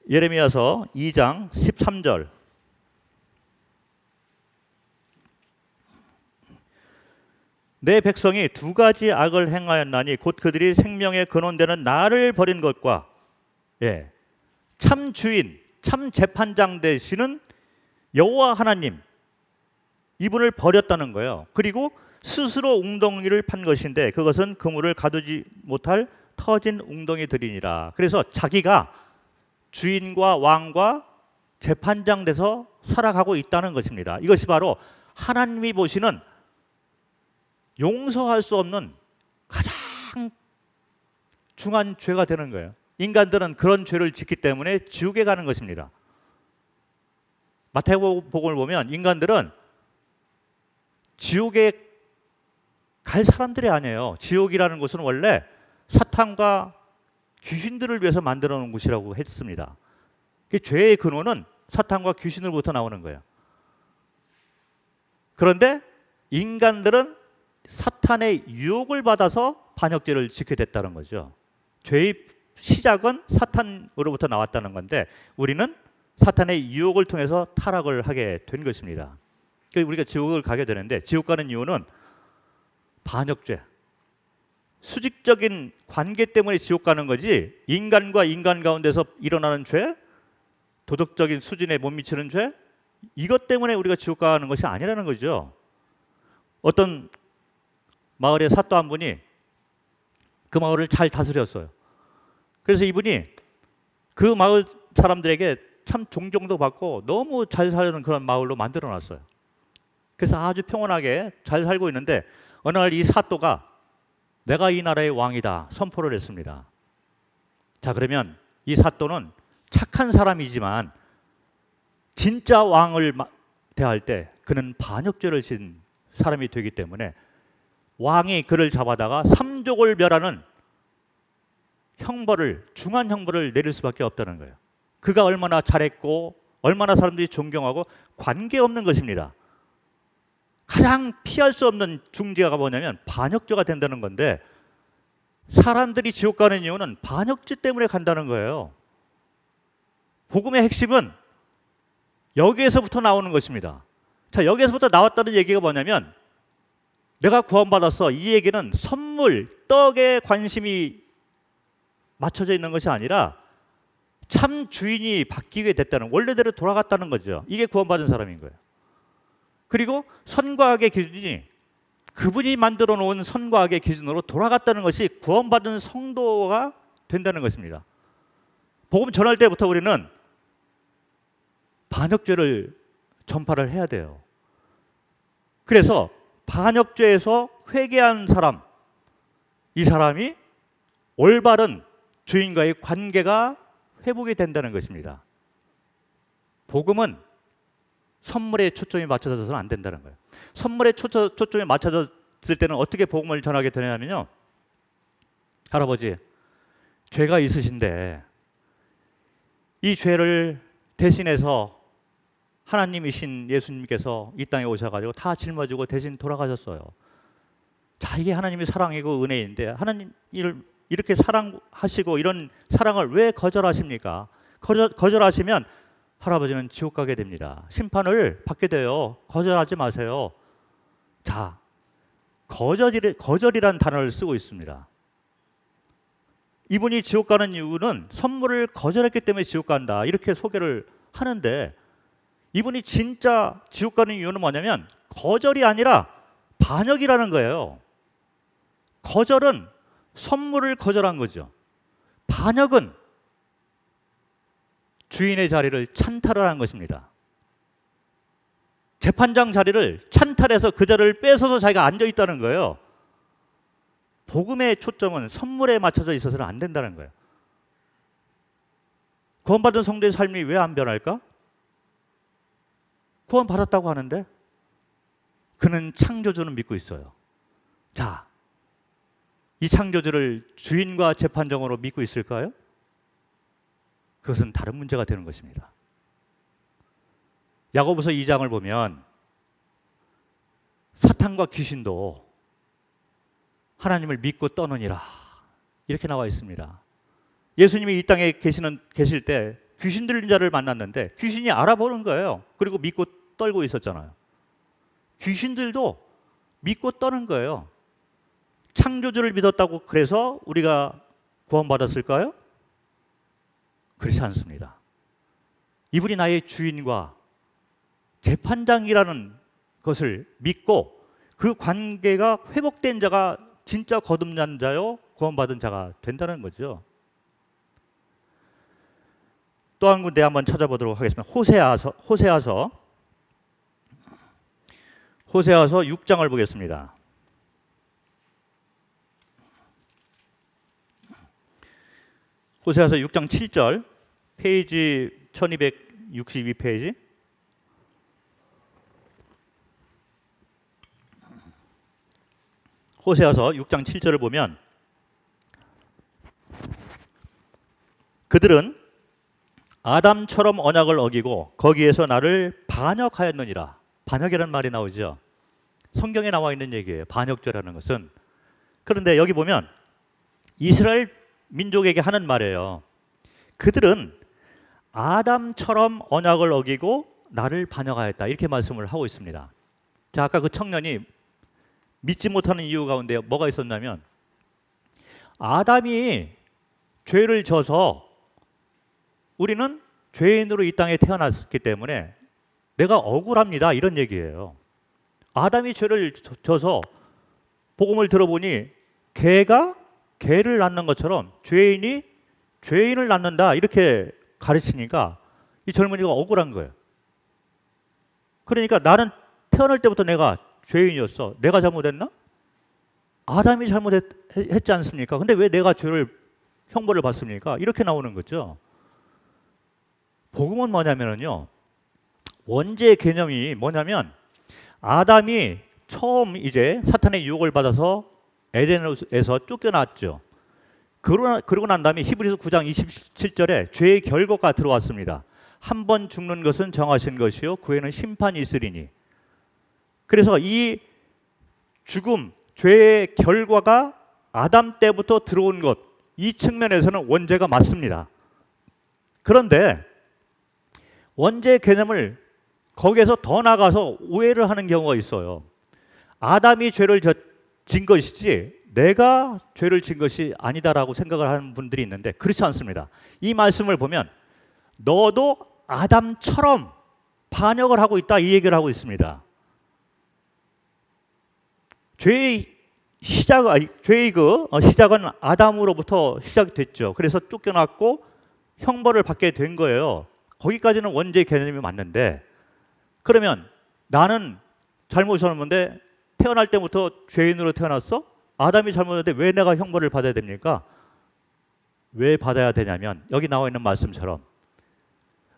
예레미야서 2장 13절. 내 백성이 두 가지 악을 행하였나니 곧 그들이 생명의 근원되는 나를 버린 것과 참 주인, 참 재판장 되시는 여호와 하나님, 이분을 버렸다는 거예요. 그리고 스스로 웅덩이를 판 것인데 그것은 그물을 가두지 못할 터진 웅덩이들이니라. 그래서 자기가 주인과 왕과 재판장 돼서 살아가고 있다는 것입니다. 이것이 바로 하나님이 보시는 용서할 수 없는 가장 중한 죄가 되는 거예요. 인간들은 그런 죄를 짓기 때문에 지옥에 가는 것입니다. 마태복음을 보면 인간들은 지옥에 갈 사람들이 아니에요. 지옥이라는 곳은 원래 사탄과 귀신들을 위해서 만들어 놓은 곳이라고 했습니다. 죄의 근원은 사탄과 귀신으로부터 나오는 거예요. 그런데 인간들은 사탄의 유혹을 받아서 반역죄를 짓게 됐다는 거죠. 죄의 시작은 사탄으로부터 나왔다는 건데 우리는 사탄의 유혹을 통해서 타락을 하게 된 것입니다. 그래서 우리가 지옥을 가게 되는데 지옥 가는 이유는 반역죄, 수직적인 관계 때문에 지옥 가는 거지 인간과 인간 가운데서 일어나는 죄, 도덕적인 수준에 못 미치는 죄, 이것 때문에 우리가 지옥 가는 것이 아니라는 거죠. 어떤 마을의 사또 한 분이 그 마을을 잘 다스렸어요. 그래서 이분이 그 마을 사람들에게 참 존경도 받고 너무 잘 사는 그런 마을로 만들어 놨어요. 그래서 아주 평온하게 잘 살고 있는데 어느 날 이 사또가 내가 이 나라의 왕이다 선포를 했습니다. 자, 그러면 이 사또는 착한 사람이지만 진짜 왕을 대할 때 그는 반역죄를 지은 사람이 되기 때문에 왕이 그를 잡아다가 삼족을 멸하는 형벌을, 중한 형벌을 내릴 수밖에 없다는 거예요. 그가 얼마나 잘했고 얼마나 사람들이 존경하고 관계없는 것입니다. 가장 피할 수 없는 중죄가 뭐냐면 반역죄가 된다는 건데 사람들이 지옥 가는 이유는 반역죄 때문에 간다는 거예요. 복음의 핵심은 여기에서부터 나오는 것입니다. 자, 여기에서부터 나왔다는 얘기가 뭐냐면 내가 구원받았어. 이 얘기는 선물, 떡에 관심이 맞춰져 있는 것이 아니라 참 주인이 바뀌게 됐다는, 원래대로 돌아갔다는 거죠. 이게 구원받은 사람인 거예요. 그리고 선과 악의 기준이 그분이 만들어 놓은 선과 악의 기준으로 돌아갔다는 것이 구원받은 성도가 된다는 것입니다. 복음 전할 때부터 우리는 반역죄를 전파를 해야 돼요. 그래서 반역죄에서 회개한 사람, 이 사람이 올바른 주인과의 관계가 회복이 된다는 것입니다. 복음은 선물에 초점이 맞춰져서는 안 된다는 거예요. 선물에 초점이 맞춰졌을 때는 어떻게 복음을 전하게 되냐면요. 할아버지, 죄가 있으신데 이 죄를 대신해서 하나님이신 예수님께서 이 땅에 오셔가지고 다 짊어지고 대신 돌아가셨어요. 자, 이게 하나님의 사랑이고 은혜인데 하나님 이렇게 사랑하시고 이런 사랑을 왜 거절하십니까? 거절하시면 할아버지는 지옥 가게 됩니다. 심판을 받게 돼요. 거절하지 마세요. 자, 거절이란 단어를 쓰고 있습니다. 이분이 지옥 가는 이유는 선물을 거절했기 때문에 지옥 간다, 이렇게 소개를 하는데, 이분이 진짜 지옥 가는 이유는 뭐냐면 거절이 아니라 반역이라는 거예요. 거절은 선물을 거절한 거죠. 반역은 주인의 자리를 찬탈을 한 것입니다. 재판장 자리를 찬탈해서 그 자리를 뺏어서 자기가 앉아 있다는 거예요. 복음의 초점은 선물에 맞춰져 있어서는 안 된다는 거예요. 구원받은 성도의 삶이 왜 안 변할까? 구원받았다고 하는데 그는 창조주는 믿고 있어요. 자, 이 창조주를 주인과 재판장으로 믿고 있을까요? 그것은 다른 문제가 되는 것입니다. 야고보서 2장을 보면 사탄과 귀신도 하나님을 믿고 떠느니라, 이렇게 나와 있습니다. 예수님이 이 땅에 계실 때 귀신 들린 자를 만났는데 귀신이 알아보는 거예요. 그리고 믿고 떨고 있었잖아요. 귀신들도 믿고 떠는 거예요. 창조주를 믿었다고 그래서 우리가 구원받았을까요? 그렇지 않습니다. 이분이 나의 주인과 재판장이라는 것을 믿고 그 관계가 회복된 자가 진짜 거듭난 자요, 구원받은 자가 된다는 거죠. 또 한 군데 한번 찾아보도록 하겠습니다. 호세아서 6장을 보겠습니다. 호세아서 6장 7절, 페이지 1262페이지. 호세아서 6장 7절을 보면 그들은 아담처럼 언약을 어기고 거기에서 나를 반역하였느니라. 반역이라는 말이 나오죠. 성경에 나와 있는 얘기예요. 반역죄라는 것은. 그런데 여기 보면 이스라엘 민족에게 하는 말이에요. 그들은 아담처럼 언약을 어기고 나를 반역하였다, 이렇게 말씀을 하고 있습니다. 자, 아까 그 청년이 믿지 못하는 이유 가운데 뭐가 있었냐면 아담이 죄를 져서 우리는 죄인으로 이 땅에 태어났기 때문에 내가 억울합니다, 이런 얘기예요. 아담이 죄를 져서 복음을 들어보니 개가 개를 낳는 것처럼 죄인이 죄인을 낳는다, 이렇게 가르치니까 이 젊은이가 억울한 거예요. 그러니까 나는 태어날 때부터 내가 죄인이었어. 내가 잘못했나? 아담이 잘못했지 않습니까? 근데 왜 내가 형벌을 받습니까? 이렇게 나오는 거죠. 복음은 뭐냐면요, 원죄의 개념이 뭐냐면 아담이 처음 이제 사탄의 유혹을 받아서 에덴에서 쫓겨났죠. 그러고 난 다음에 히브리서 9장 27절에 죄의 결과가 들어왔습니다. 한 번 죽는 것은 정하신 것이요 그 후에는 심판이 있으리니. 그래서 이 죽음, 죄의 결과가 아담 때부터 들어온 것, 이 측면에서는 원죄가 맞습니다. 그런데 원죄 개념을 거기에서 더 나가서 오해를 하는 경우가 있어요. 아담이 죄를 진 것이지 내가 죄를 진 것이 아니다라고 생각을 하는 분들이 있는데 그렇지 않습니다. 이 말씀을 보면 너도 아담처럼 반역을 하고 있다, 이 얘기를 하고 있습니다. 죄의 시작은 아담으로부터 시작이 됐죠. 그래서 쫓겨났고 형벌을 받게 된 거예요. 거기까지는 원죄 개념이 맞는데, 그러면 나는 잘못을 했는데 태어날 때부터 죄인으로 태어났어? 아담이 잘못했는데 왜 내가 형벌을 받아야 됩니까? 왜 받아야 되냐면 여기 나와 있는 말씀처럼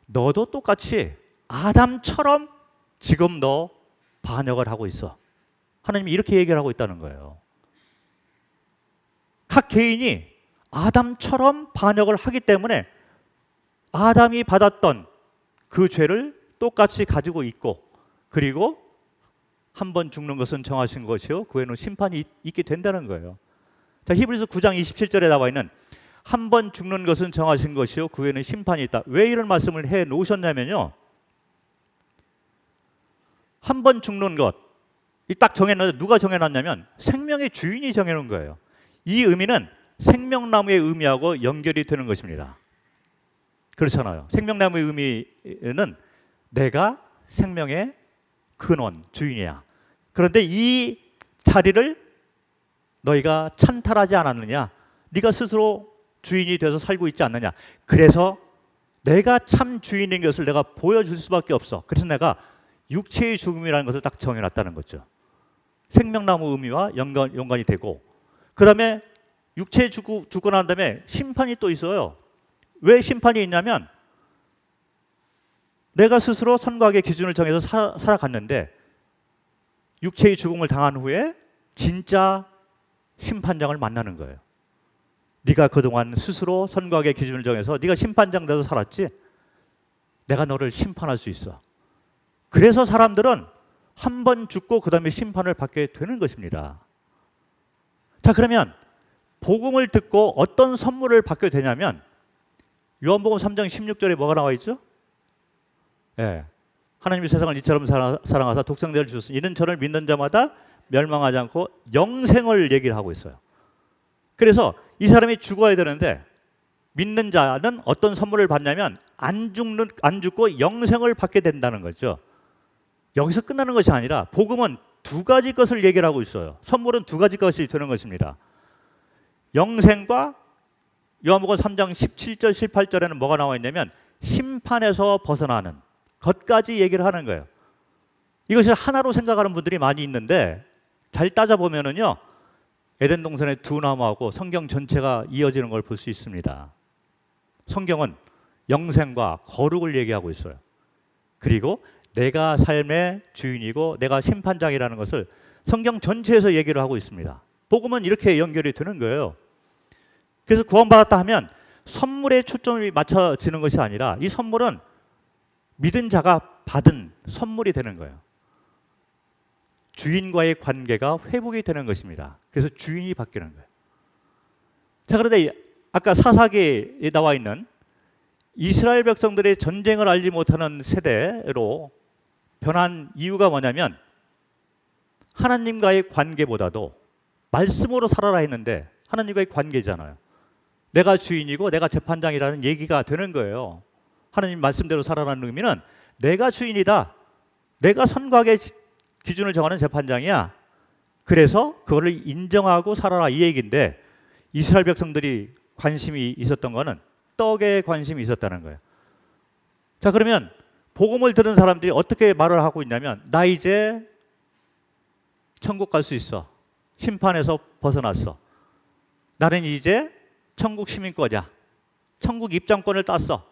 너도 똑같이 아담처럼 지금 너 반역을 하고 있어. 하나님이 이렇게 얘기를 하고 있다는 거예요. 각 개인이 아담처럼 반역을 하기 때문에 아담이 받았던 그 죄를 똑같이 가지고 있고, 그리고 한 번 죽는 것은 정하신 것이요 그 후에는 심판이 있게 된다는 거예요. 자, 히브리서 9장 27절에 나와 있는 한 번 죽는 것은 정하신 것이요 그 후에는 심판이 있다. 왜 이런 말씀을 해 놓으셨냐면요, 한 번 죽는 것, 이 딱 정해놨는데 누가 정해놨냐면 생명의 주인이 정해놓은 거예요. 이 의미는 생명나무의 의미하고 연결이 되는 것입니다. 그렇잖아요. 생명나무의 의미는 내가 생명의 근원, 주인이야. 그런데 이 자리를 너희가 찬탈하지 않았느냐? 네가 스스로 주인이 돼서 살고 있지 않느냐? 그래서 내가 참 주인인 것을 내가 보여줄 수밖에 없어. 그래서 내가 육체의 죽음이라는 것을 딱 정해놨다는 거죠. 생명나무 의미와 연관이 되고, 그 다음에 육체의 죽고 난 다음에 심판이 또 있어요. 왜 심판이 있냐면 내가 스스로 선과 악의 기준을 정해서 살아갔는데 육체의 죽음을 당한 후에 진짜 심판장을 만나는 거예요. 네가 그동안 스스로 선과 악의 기준을 정해서 네가 심판장 돼서 살았지? 내가 너를 심판할 수 있어. 그래서 사람들은 한 번 죽고 그 다음에 심판을 받게 되는 것입니다. 자, 그러면 복음을 듣고 어떤 선물을 받게 되냐면 요한복음 3장 16절에 뭐가 나와 있죠? 예. 하나님이 세상을 이처럼 사랑하사 독생자를 주셨으니 이는 저를 믿는 자마다 멸망하지 않고 영생을 얘기를 하고 있어요. 그래서 이 사람이 죽어야 되는데 믿는 자는 어떤 선물을 받냐면 안 죽고 영생을 받게 된다는 거죠. 여기서 끝나는 것이 아니라 복음은 두 가지 것을 얘기를 하고 있어요. 선물은 두 가지 것이 되는 것입니다. 영생과 요한복음 3장 17절 18절에는 뭐가 나와 있냐면 심판에서 벗어나는 것까지 얘기를 하는 거예요. 이것이 하나로 생각하는 분들이 많이 있는데 잘 따져보면은요, 에덴 동산의 두 나무하고 성경 전체가 이어지는 걸 볼 수 있습니다. 성경은 영생과 거룩을 얘기하고 있어요. 그리고 내가 삶의 주인이고 내가 심판장이라는 것을 성경 전체에서 얘기를 하고 있습니다. 복음은 이렇게 연결이 되는 거예요. 그래서 구원받았다 하면 선물에 초점이 맞춰지는 것이 아니라 이 선물은 믿은 자가 받은 선물이 되는 거예요. 주인과의 관계가 회복이 되는 것입니다. 그래서 주인이 바뀌는 거예요. 자, 그런데 아까 사사기에 나와 있는 이스라엘 백성들의 전쟁을 알지 못하는 세대로 변한 이유가 뭐냐면 하나님과의 관계보다도 말씀으로 살아라 했는데 하나님과의 관계잖아요. 내가 주인이고 내가 재판장이라는 얘기가 되는 거예요. 하나님 말씀대로 살아라는 의미는 내가 주인이다. 내가 선과 악의 기준을 정하는 재판장이야. 그래서 그거를 인정하고 살아라 이 얘기인데 이스라엘 백성들이 관심이 있었던 거는 떡에 관심이 있었다는 거예요. 자, 그러면 복음을 들은 사람들이 어떻게 말을 하고 있냐면 나 이제 천국 갈 수 있어. 심판에서 벗어났어. 나는 이제 천국 시민권이야. 천국 입장권을 땄어.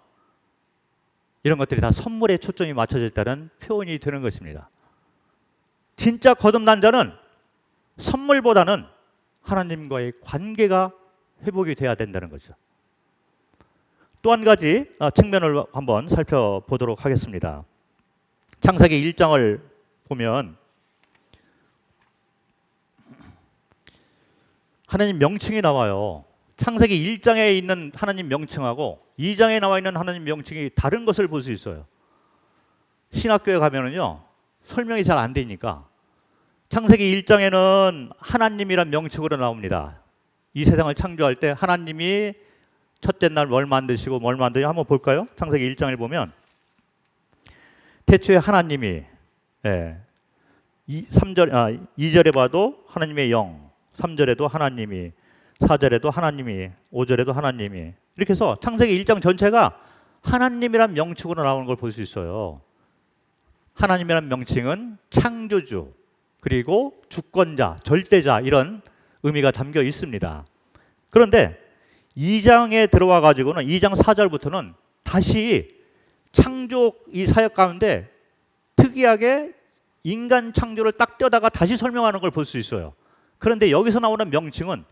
이런 것들이 다 선물에 초점이 맞춰져 있다는 표현이 되는 것입니다. 진짜 거듭난 자는 선물보다는 하나님과의 관계가 회복이 돼야 된다는 거죠. 또 한 가지 측면을 한번 살펴보도록 하겠습니다. 창세기 1장을 보면 하나님 명칭이 나와요. 창세기 1장에 있는 하나님 명칭하고 2장에 나와 있는 하나님 명칭이 다른 것을 볼 수 있어요. 신학교에 가면은요, 설명이 잘 안 되니까 창세기 1장에는 하나님이란 명칭으로 나옵니다. 이 세상을 창조할 때 하나님이 첫째 날 뭘 만드시고 뭘 만드냐 한번 볼까요? 창세기 1장을 보면 태초에 하나님이 2절에 봐도 하나님의 영, 3절에도 하나님이, 4절에도 하나님이, 5절에도 하나님이, 이렇게 해서 창세기 1장 전체가 하나님이란 명칭으로 나오는 걸 볼 수 있어요. 하나님이란 명칭은 창조주, 그리고 주권자, 절대자 이런 의미가 담겨 있습니다. 그런데 2장에 들어와 가지고는 2장 4절부터는 다시 창조 이 사역 가운데 특이하게 인간 창조를 딱 떼다가 다시 설명하는 걸 볼 수 있어요. 그런데 여기서 나오는 명칭은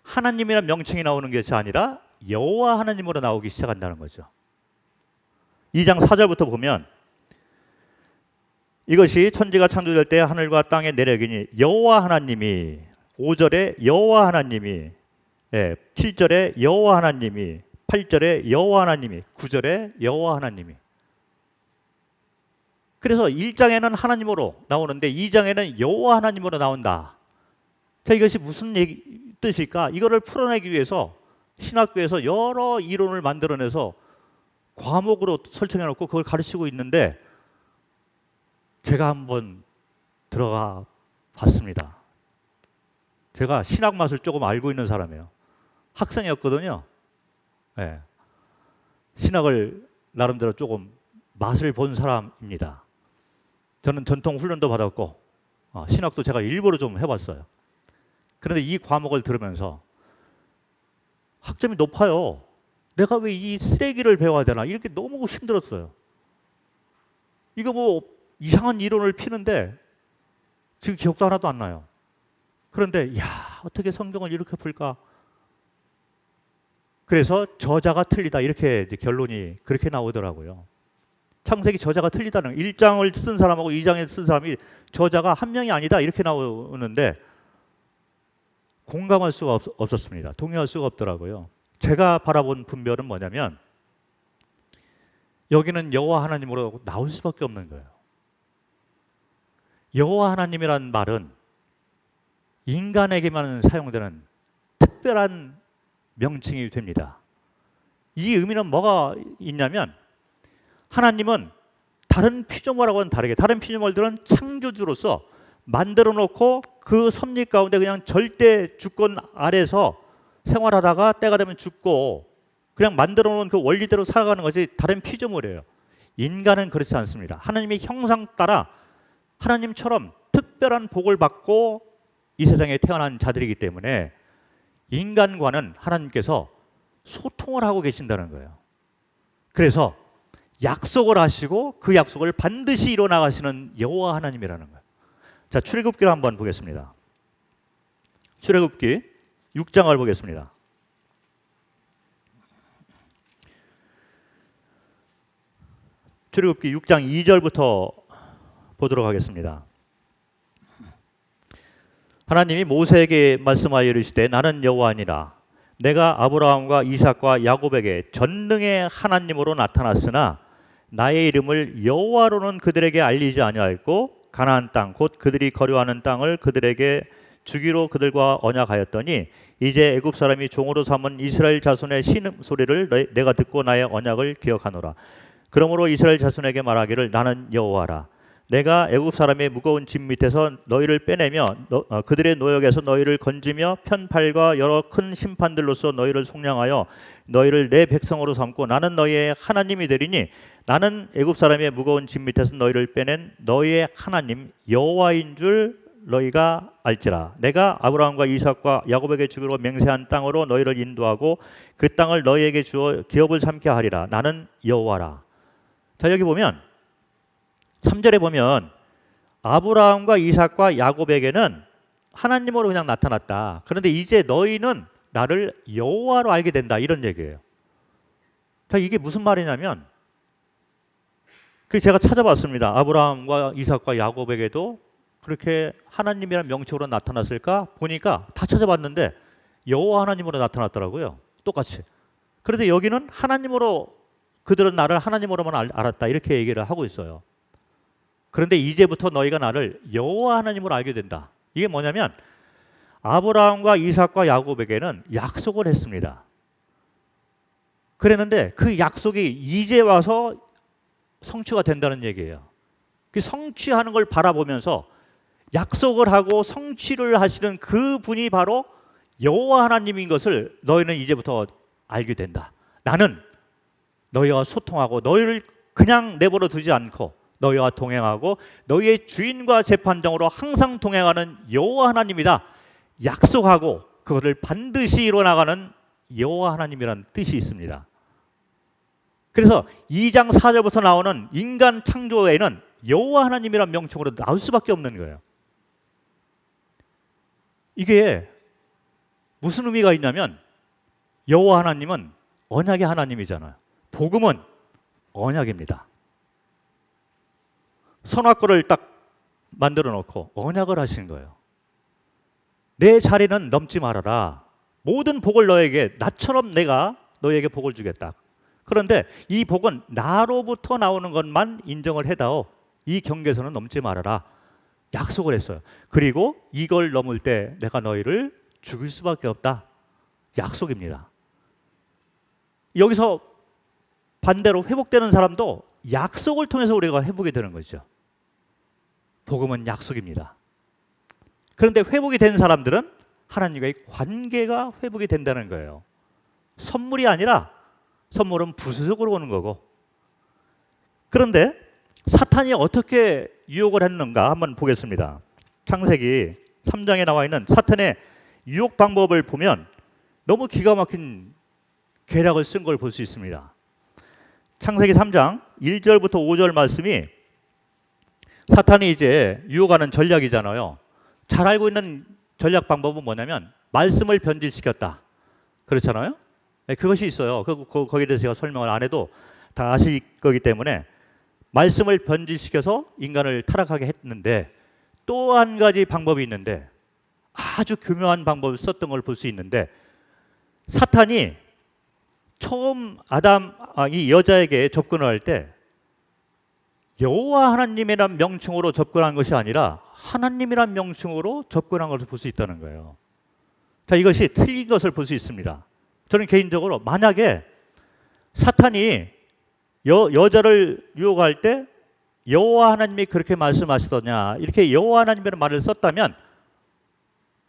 하나님이라는 명칭이 나오는 것이 아니라 여호와 하나님으로 나오기 시작한다는 거죠. 2장 4절부터 보면 이것이 천지가 창조될 때 하늘과 땅의 내력이니 여호와 하나님이 5절에 여호와 하나님이 7절에 여호와 하나님이 8절에 여호와 하나님이 9절에 여호와 하나님이 그래서 1장에는 하나님으로 나오는데 2장에는 여호와 하나님으로 나온다. 자, 이것이 무슨 뜻일까? 이거를 풀어내기 위해서 신학교에서 여러 이론을 만들어내서 과목으로 설정해 놓고 그걸 가르치고 있는데 제가 한번 들어가 봤습니다. 제가 신학 맛을 조금 알고 있는 사람이에요. 학생이었거든요. 네. 신학을 나름대로 조금 맛을 본 사람입니다. 저는 전통 훈련도 받았고 신학도 제가 일부러 좀 해봤어요. 그런데 이 과목을 들으면서 학점이 높아요. 내가 왜 이 쓰레기를 배워야 되나 이렇게 너무 힘들었어요. 이거 뭐 이상한 이론을 피는데 지금 기억도 하나도 안 나요. 그런데 야, 어떻게 성경을 이렇게 풀까? 그래서 저자가 틀리다 이렇게 결론이 그렇게 나오더라고요. 창세기 저자가 틀리다는 1장을 쓴 사람하고 2장을 쓴 사람이 저자가 한 명이 아니다 이렇게 나오는데 공감할 수가 없었습니다. 동의할 수가 없더라고요. 제가 바라본 분별은 뭐냐면 여기는 여호와 하나님으로 나올 수밖에 없는 거예요. 여호와 하나님이라는 말은 인간에게만 사용되는 특별한 명칭이 됩니다. 이 의미는 뭐가 있냐면 하나님은 다른 피조물하고는 다르게 다른 피조물들은 창조주로서 만들어 놓고 그 섭리 가운데 그냥 절대 주권 아래서 생활하다가 때가 되면 죽고 그냥 만들어 놓은 그 원리대로 살아가는 것이 다른 피조물이에요. 인간은 그렇지 않습니다. 하나님의 형상 따라 하나님처럼 특별한 복을 받고 이 세상에 태어난 자들이기 때문에 인간과는 하나님께서 소통을 하고 계신다는 거예요. 그래서 약속을 하시고 그 약속을 반드시 이뤄 나가시는 여호와 하나님이라는 거예요. 자, 출애굽기를 한번 보겠습니다. 출애굽기 6장을 보겠습니다. 출애굽기 6장 2절부터 보도록 하겠습니다. 하나님이 모세에게 말씀하여 이르시되 나는 여호와니라 내가 아브라함과 이삭과 야곱에게 전능의 하나님으로 나타났으나 나의 이름을 여호와로는 그들에게 알리지 아니하였고 가나안 땅 곧 그들이 거류하는 땅을 그들에게 주기로 그들과 언약하였더니 이제 애굽 사람이 종으로 삼은 이스라엘 자손의 신음 소리를 내가 듣고 나의 언약을 기억하노라. 그러므로 이스라엘 자손에게 말하기를 나는 여호와라. 내가 애굽 사람의 무거운 짐 밑에서 너희를 빼내며 그들의 노역에서 너희를 건지며 편팔과 여러 큰 심판들로서 너희를 속량하여 너희를 내 백성으로 삼고 나는 너희의 하나님이 되리니 나는 애굽 사람의 무거운 짐 밑에서 너희를 빼낸 너희의 하나님 여호와인 줄 너희가 알지라. 내가 아브라함과 이삭과 야곱에게 주기로 맹세한 땅으로 너희를 인도하고 그 땅을 너희에게 주어 기업을 삼게 하리라. 나는 여호와라. 자, 여기 보면 3절에 보면 아브라함과 이삭과 야곱에게는 하나님으로 그냥 나타났다. 그런데 이제 너희는 나를 여호와로 알게 된다. 이런 얘기예요. 자, 이게 무슨 말이냐면 제가 찾아봤습니다. 아브라함과 이삭과 야곱에게도 그렇게 하나님이란 명칭으로 나타났을까? 보니까 다 찾아봤는데 여호와 하나님으로 나타났더라고요. 똑같이. 그런데 여기는 하나님으로 그들은 나를 하나님으로만 알았다. 이렇게 얘기를 하고 있어요. 그런데 이제부터 너희가 나를 여호와 하나님으로 알게 된다. 이게 뭐냐면 아브라함과 이삭과 야곱에게는 약속을 했습니다. 그랬는데 그 약속이 이제 와서 성취가 된다는 얘기예요. 그 성취하는 걸 바라보면서 약속을 하고 성취를 하시는 그 분이 바로 여호와 하나님인 것을 너희는 이제부터 알게 된다. 나는 너희와 소통하고 너희를 그냥 내버려 두지 않고 너희와 동행하고 너희의 주인과 재판장으로 항상 동행하는 여호와 하나님이다 약속하고 그것을 반드시 이뤄나가는 여호와 하나님이라는 뜻이 있습니다. 그래서 2장 4절부터 나오는 인간 창조에는 여호와 하나님이라는 명칭으로 나올 수밖에 없는 거예요. 이게 무슨 의미가 있냐면 여호와 하나님은 언약의 하나님이잖아요. 복음은 언약입니다. 선악과를 딱 만들어 놓고 언약을 하신 거예요. 내 자리는 넘지 말아라. 모든 복을 너에게 나처럼 내가 너에게 복을 주겠다. 그런데 이 복은 나로부터 나오는 것만 인정을 해다오. 이 경계선은 넘지 말아라. 약속을 했어요. 그리고 이걸 넘을 때 내가 너희를 죽일 수밖에 없다. 약속입니다. 여기서 반대로 회복되는 사람도 약속을 통해서 우리가 회복이 되는 거죠. 복음은 약속입니다. 그런데 회복이 된 사람들은 하나님과의 관계가 회복이 된다는 거예요. 선물이 아니라 선물은 부수적으로 오는 거고. 그런데 사탄이 어떻게 유혹을 했는가 한번 보겠습니다. 창세기 3장에 나와 있는 사탄의 유혹 방법을 보면 너무 기가 막힌 계략을 쓴 걸 볼 수 있습니다. 창세기 3장 1절부터 5절 말씀이 사탄이 이제 유혹하는 전략이잖아요. 잘 알고 있는 전략 방법은 뭐냐면 말씀을 변질시켰다. 그렇잖아요. 네, 그것이 있어요. 거기에 대해서 제가 설명을 안 해도 다 아실 거기 때문에 말씀을 변질시켜서 인간을 타락하게 했는데 또 한 가지 방법이 있는데 아주 교묘한 방법을 썼던 걸 볼 수 있는데 사탄이 처음 이 여자에게 접근을 할 때 여호와 하나님이란 명칭으로 접근한 것이 아니라 하나님이란 명칭으로 접근한 것을 볼 수 있다는 거예요. 자, 이것이 틀린 것을 볼 수 있습니다. 저는 개인적으로 만약에 사탄이 여자를 유혹할 때 여호와 하나님이 그렇게 말씀하시더냐 이렇게 여호와 하나님이라는 말을 썼다면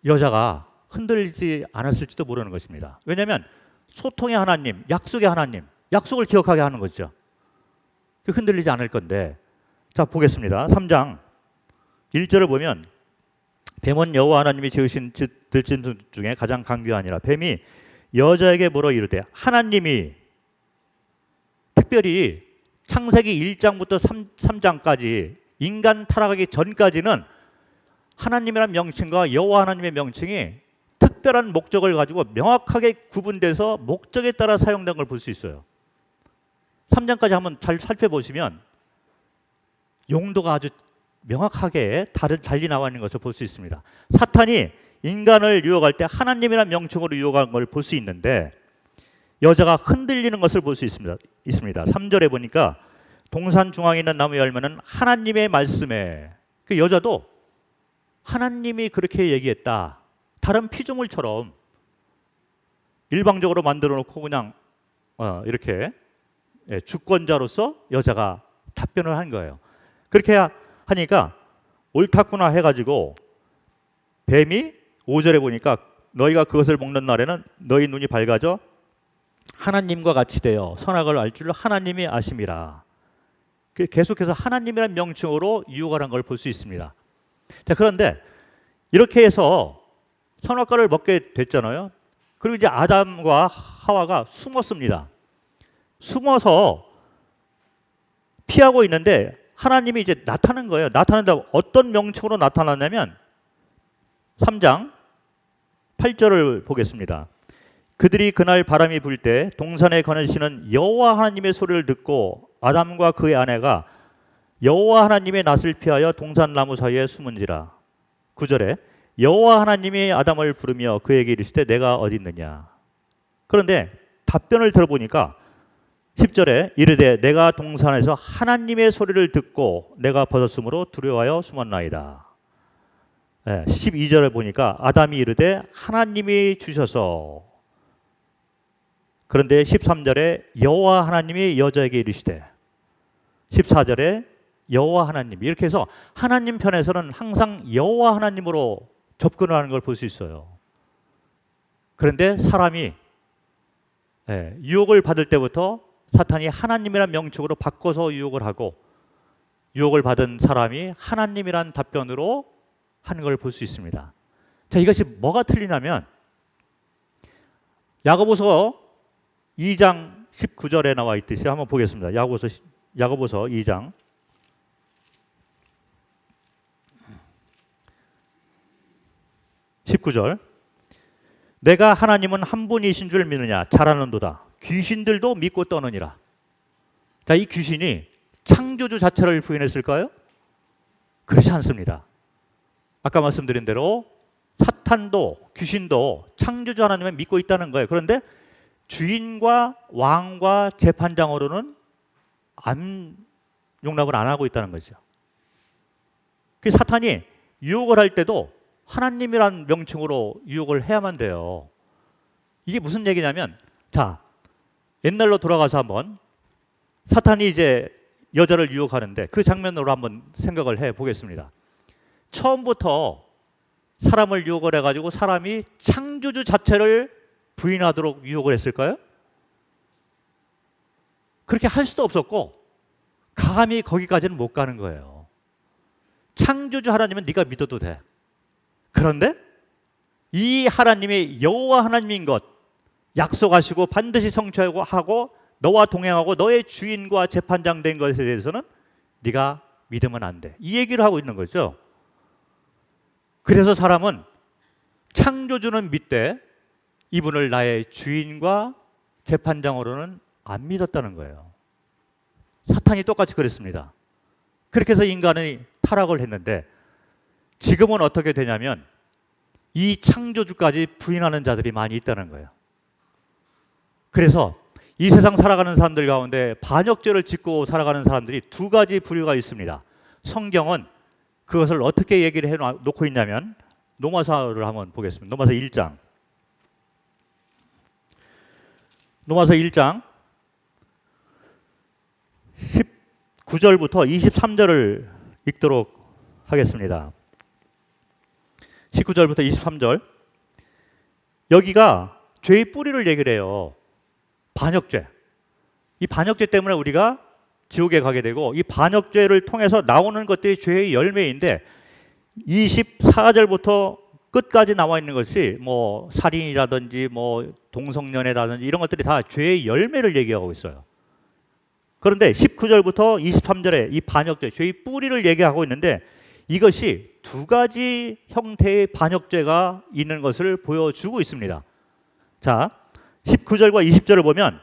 여자가 흔들리지 않았을지도 모르는 것입니다. 왜냐하면 소통의 하나님, 약속의 하나님, 약속을 기억하게 하는 거죠. 흔들리지 않을 건데. 자, 보겠습니다. 3장 1절을 보면 뱀은 여호와 하나님이 지으신 들짐승 중에 가장 강교하니라. 뱀이 여자에게 물어 이르되 하나님이 특별히 창세기 1장부터 3장까지 인간 타락하기 전까지는 하나님이라는 명칭과 여호와 하나님의 명칭이 특별한 목적을 가지고 명확하게 구분돼서 목적에 따라 사용된 걸 볼 수 있어요. 3장까지 한번 잘 살펴보시면 용도가 아주 명확하게 달리 나와 있는 것을 볼 수 있습니다. 사탄이 인간을 유혹할 때 하나님이라는 명칭으로 유혹한 걸 볼 수 있는데 여자가 흔들리는 것을 볼 수 있습니다. 3절에 보니까 동산 중앙에 있는 나무 열매는 하나님의 말씀에 그 여자도 하나님이 그렇게 얘기했다. 다른 피조물처럼 일방적으로 만들어 놓고 그냥 이렇게 주권자로서 여자가 답변을 한 거예요. 그렇게 하니까 옳다구나 해가지고 뱀이 5절에 보니까 너희가 그것을 먹는 날에는 너희 눈이 밝아져 하나님과 같이 되어 선악을 알 줄 하나님이 아심이라. 계속해서 하나님이라는 명칭으로 유혹을 한 걸 볼 수 있습니다. 자, 그런데 이렇게 해서 선악과를 먹게 됐잖아요. 그리고 이제 아담과 하와가 숨었습니다. 숨어서 피하고 있는데 하나님이 이제 나타난 거예요. 나타난다. 어떤 명칭으로 나타났냐면 3장 8절을 보겠습니다. 그들이 그날 바람이 불 때 동산에 거느시는 여호와 하나님의 소리를 듣고 아담과 그의 아내가 여호와 하나님의 낯을 피하여 동산 나무 사이에 숨은지라. 9절에 여호와 하나님이 아담을 부르며 그에게 이르시되 내가 어디 있느냐. 그런데 답변을 들어보니까 10절에 이르되 내가 동산에서 하나님의 소리를 듣고 내가 벗었으므로 두려워하여 숨었나이다. 12절에 보니까 아담이 이르되 하나님이 주셔서. 그런데 13절에 여호와 하나님이 여자에게 이르시되. 14절에 여호와 하나님. 이렇게 해서 하나님 편에서는 항상 여호와 하나님으로 접근을 하는 걸 볼 수 있어요. 그런데 사람이 유혹을 받을 때부터 사탄이 하나님이란 명칭으로 바꿔서 유혹을 하고 유혹을 받은 사람이 하나님이란 답변으로 하는 걸 볼 수 있습니다. 자, 이것이 뭐가 틀리냐면 야고보서 2장 19절에 나와 있듯이 한번 보겠습니다. 야고보서 2장 19절. 내가 하나님은 한 분이신 줄 믿느냐? 잘하는도다. 귀신들도 믿고 떠느니라. 자, 이 귀신이 창조주 자체를 부인했을까요? 그렇지 않습니다. 아까 말씀드린 대로 사탄도 귀신도 창조주 하나님을 믿고 있다는 거예요. 그런데 주인과 왕과 재판장으로는 용납을 안 하고 있다는 거죠. 그 사탄이 유혹을 할 때도 하나님이란 명칭으로 유혹을 해야만 돼요. 이게 무슨 얘기냐면, 자, 옛날로 돌아가서 한번 사탄이 이제 여자를 유혹하는데 그 장면으로 한번 생각을 해 보겠습니다. 처음부터 사람을 유혹을 해가지고 사람이 창조주 자체를 부인하도록 유혹을 했을까요? 그렇게 할 수도 없었고 감히 거기까지는 못 가는 거예요. 창조주 하나님은 네가 믿어도 돼. 그런데 이 하나님이 여호와 하나님인 것 약속하시고 반드시 성취하고 너와 동행하고 너의 주인과 재판장 된 것에 대해서는 네가 믿으면 안 돼. 이 얘기를 하고 있는 거죠. 그래서 사람은 창조주는 믿되 이분을 나의 주인과 재판장으로는 안 믿었다는 거예요. 사탄이 똑같이 그랬습니다. 그렇게 해서 인간이 타락을 했는데 지금은 어떻게 되냐면 이 창조주까지 부인하는 자들이 많이 있다는 거예요. 그래서 이 세상 살아가는 사람들 가운데 반역죄를 짓고 살아가는 사람들이 두 가지 부류가 있습니다. 성경은 그것을 어떻게 얘기를 해놓고 있냐면 로마서를 한번 보겠습니다. 로마서 1장 19절부터 23절을 읽도록 하겠습니다. 19절부터 23절. 여기가 죄의 뿌리를 얘기를 해요. 반역죄. 이 반역죄 때문에 우리가 지옥에 가게 되고 이 반역죄를 통해서 나오는 것들이 죄의 열매인데 24절부터 끝까지 나와 있는 것이 뭐 살인이라든지 뭐 동성연애라든지 이런 것들이 다 죄의 열매를 얘기하고 있어요. 그런데 19절부터 23절에 이 반역죄, 죄의 뿌리를 얘기하고 있는데 이것이 두 가지 형태의 반역죄가 있는 것을 보여주고 있습니다. 자, 19절과 20절을 보면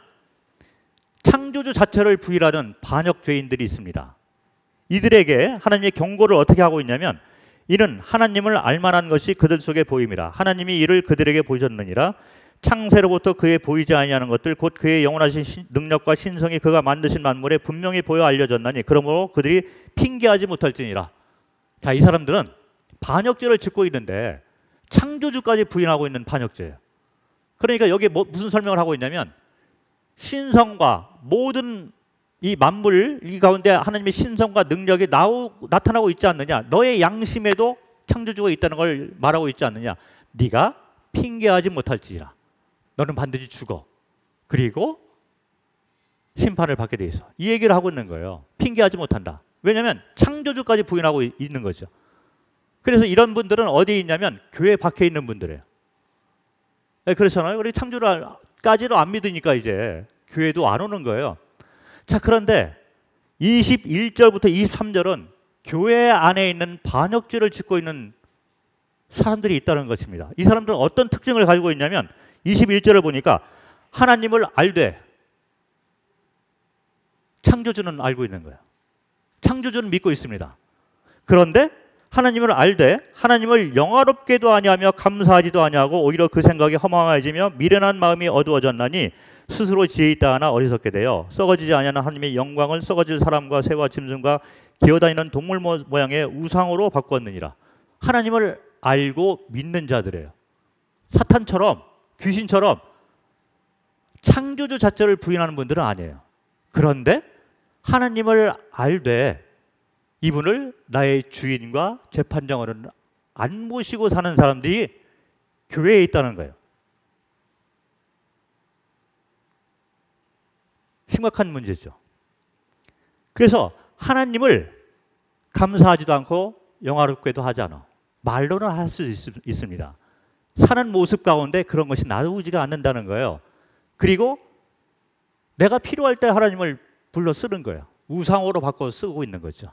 창조주 자체를 부인하는 반역죄인들이 있습니다. 이들에게 하나님의 경고를 어떻게 하고 있냐면 이는 하나님을 알만한 것이 그들 속에 보임이라. 하나님이 이를 그들에게 보이셨느니라. 창세로부터 그에 보이지 아니하는 것들 곧 그의 영원하신 능력과 신성이 그가 만드신 만물에 분명히 보여 알려졌나니 그러므로 그들이 핑계하지 못할지니라. 자, 이 사람들은 반역죄를 짓고 있는데 창조주까지 부인하고 있는 반역죄예요. 그러니까 여기에 무슨 설명을 하고 있냐면 신성과 모든 이 만물 이 가운데 하나님의 신성과 능력이 나타나고 있지 않느냐. 너의 양심에도 창조주가 있다는 걸 말하고 있지 않느냐. 네가 핑계하지 못할지라. 너는 반드시 죽어. 그리고 심판을 받게 돼 있어. 이 얘기를 하고 있는 거예요. 핑계하지 못한다. 왜냐하면 창조주까지 부인하고 있는 거죠. 그래서 이런 분들은 어디에 있냐면 교회 밖에 있는 분들이에요. 네, 그렇잖아요. 우리 창조주까지도 안 믿으니까 이제 교회도 안 오는 거예요. 자, 그런데 21절부터 23절은 교회 안에 있는 반역죄를 짓고 있는 사람들이 있다는 것입니다. 이 사람들은 어떤 특징을 가지고 있냐면 21절을 보니까 하나님을 알되 창조주는 알고 있는 거예요. 창조주는 믿고 있습니다. 그런데 하나님을 알되 하나님을 영화롭게도 아니하며 감사하지도 아니하고 오히려 그 생각이 허망해지며 미련한 마음이 어두워졌나니 스스로 지혜 있다 하나 어리석게 되어 썩어지지 아니하는 하나님의 영광을 썩어질 사람과 새와 짐승과 기어다니는 동물 모양의 우상으로 바꾸었느니라. 하나님을 알고 믿는 자들이에요. 사탄처럼 귀신처럼 창조주 자체를 부인하는 분들은 아니에요. 그런데 하나님을 알되 이분을 나의 주인과 재판장으로는 안 모시고 사는 사람들이 교회에 있다는 거예요. 심각한 문제죠. 그래서 하나님을 감사하지도 않고 영화롭게도 하지 않아. 말로는 할 수 있습니다. 사는 모습 가운데 그런 것이 나오지가 않는다는 거예요. 그리고 내가 필요할 때 하나님을 불러 쓰는 거예요. 우상으로 바꿔 쓰고 있는 거죠.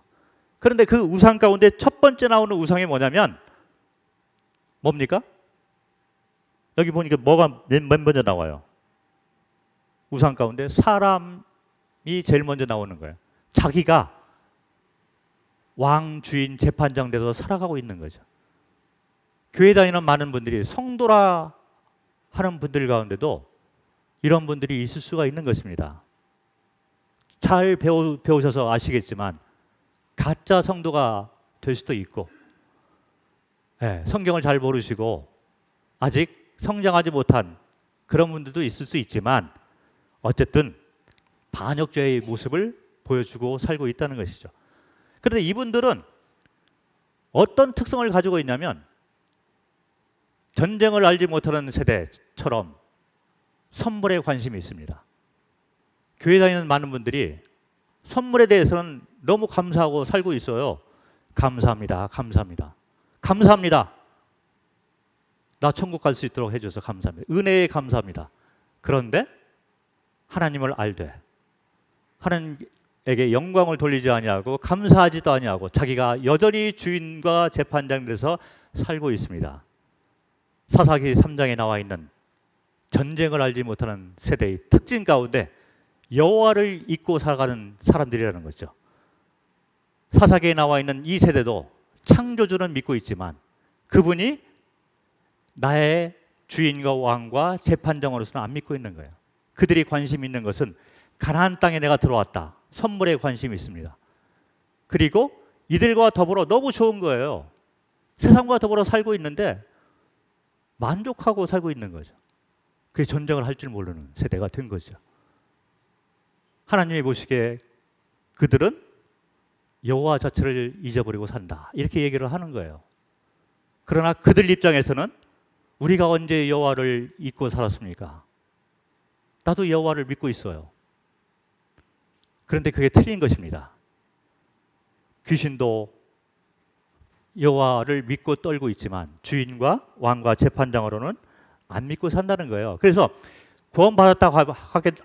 그런데 그 우상 가운데 첫 번째 나오는 우상이 뭐냐면 뭡니까? 여기 보니까 뭐가 맨 먼저 나와요? 우상 가운데 사람이 제일 먼저 나오는 거예요. 자기가 왕, 주인, 재판장 돼서 살아가고 있는 거죠. 교회 다니는 많은 분들이 성도라 하는 분들 가운데도 이런 분들이 있을 수가 있는 것입니다. 잘 배우셔서 아시겠지만 가짜 성도가 될 수도 있고, 성경을 잘 모르시고 아직 성장하지 못한 그런 분들도 있을 수 있지만 어쨌든 반역죄의 모습을 보여주고 살고 있다는 것이죠. 그런데 이분들은 어떤 특성을 가지고 있냐면 전쟁을 알지 못하는 세대처럼 선물에 관심이 있습니다. 교회 다니는 많은 분들이 선물에 대해서는 너무 감사하고 살고 있어요. 감사합니다. 감사합니다. 감사합니다. 나 천국 갈 수 있도록 해줘서 감사합니다. 은혜에 감사합니다. 그런데 하나님을 알되 하나님에게 영광을 돌리지 아니하고 감사하지도 아니하고 자기가 여전히 주인과 재판장 돼서 살고 있습니다. 사사기 3장에 나와 있는 전쟁을 알지 못하는 세대의 특징 가운데 여호와를 잊고 살아가는 사람들이라는 거죠. 사사기에 나와 있는 이 세대도 창조주는 믿고 있지만 그분이 나의 주인과 왕과 재판장으로서는 안 믿고 있는 거예요. 그들이 관심 있는 것은 가나안 땅에 내가 들어왔다. 선물에 관심이 있습니다. 그리고 이들과 더불어 너무 좋은 거예요. 세상과 더불어 살고 있는데 만족하고 살고 있는 거죠. 그게 전쟁을 할 줄 모르는 세대가 된 거죠. 하나님이 보시기에 그들은 여호와 자체를 잊어버리고 산다. 이렇게 얘기를 하는 거예요. 그러나 그들 입장에서는 우리가 언제 여호와를 잊고 살았습니까? 나도 여호와를 믿고 있어요. 그런데 그게 틀린 것입니다. 귀신도 여호와를 믿고 떨고 있지만 주인과 왕과 재판장으로는 안 믿고 산다는 거예요. 그래서 구원받았다고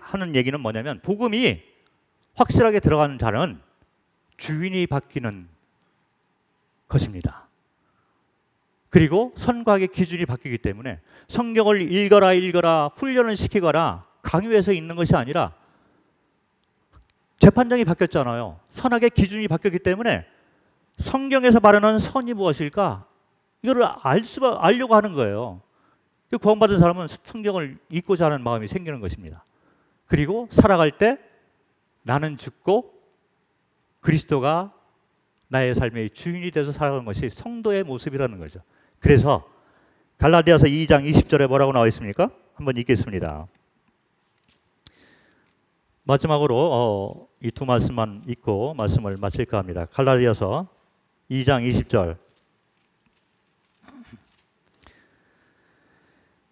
하는 얘기는 뭐냐면 복음이 확실하게 들어가는 자는 주인이 바뀌는 것입니다. 그리고 선과 악의 기준이 바뀌기 때문에 성경을 읽어라 훈련을 시키거나 강요해서 읽는 것이 아니라 재판장이 바뀌었잖아요. 선악의 기준이 바뀌었기 때문에 성경에서 말하는 선이 무엇일까? 이거를 알려고 하는 거예요. 구원받은 사람은 성경을 읽고자 하는 마음이 생기는 것입니다. 그리고 살아갈 때 나는 죽고 그리스도가 나의 삶의 주인이 돼서 살아가는 것이 성도의 모습이라는 거죠. 그래서 갈라디아서 2장 20절에 뭐라고 나와 있습니까? 한번 읽겠습니다. 마지막으로 이 두 말씀만 읽고 말씀을 마칠까 합니다. 갈라디아서 2장 20절.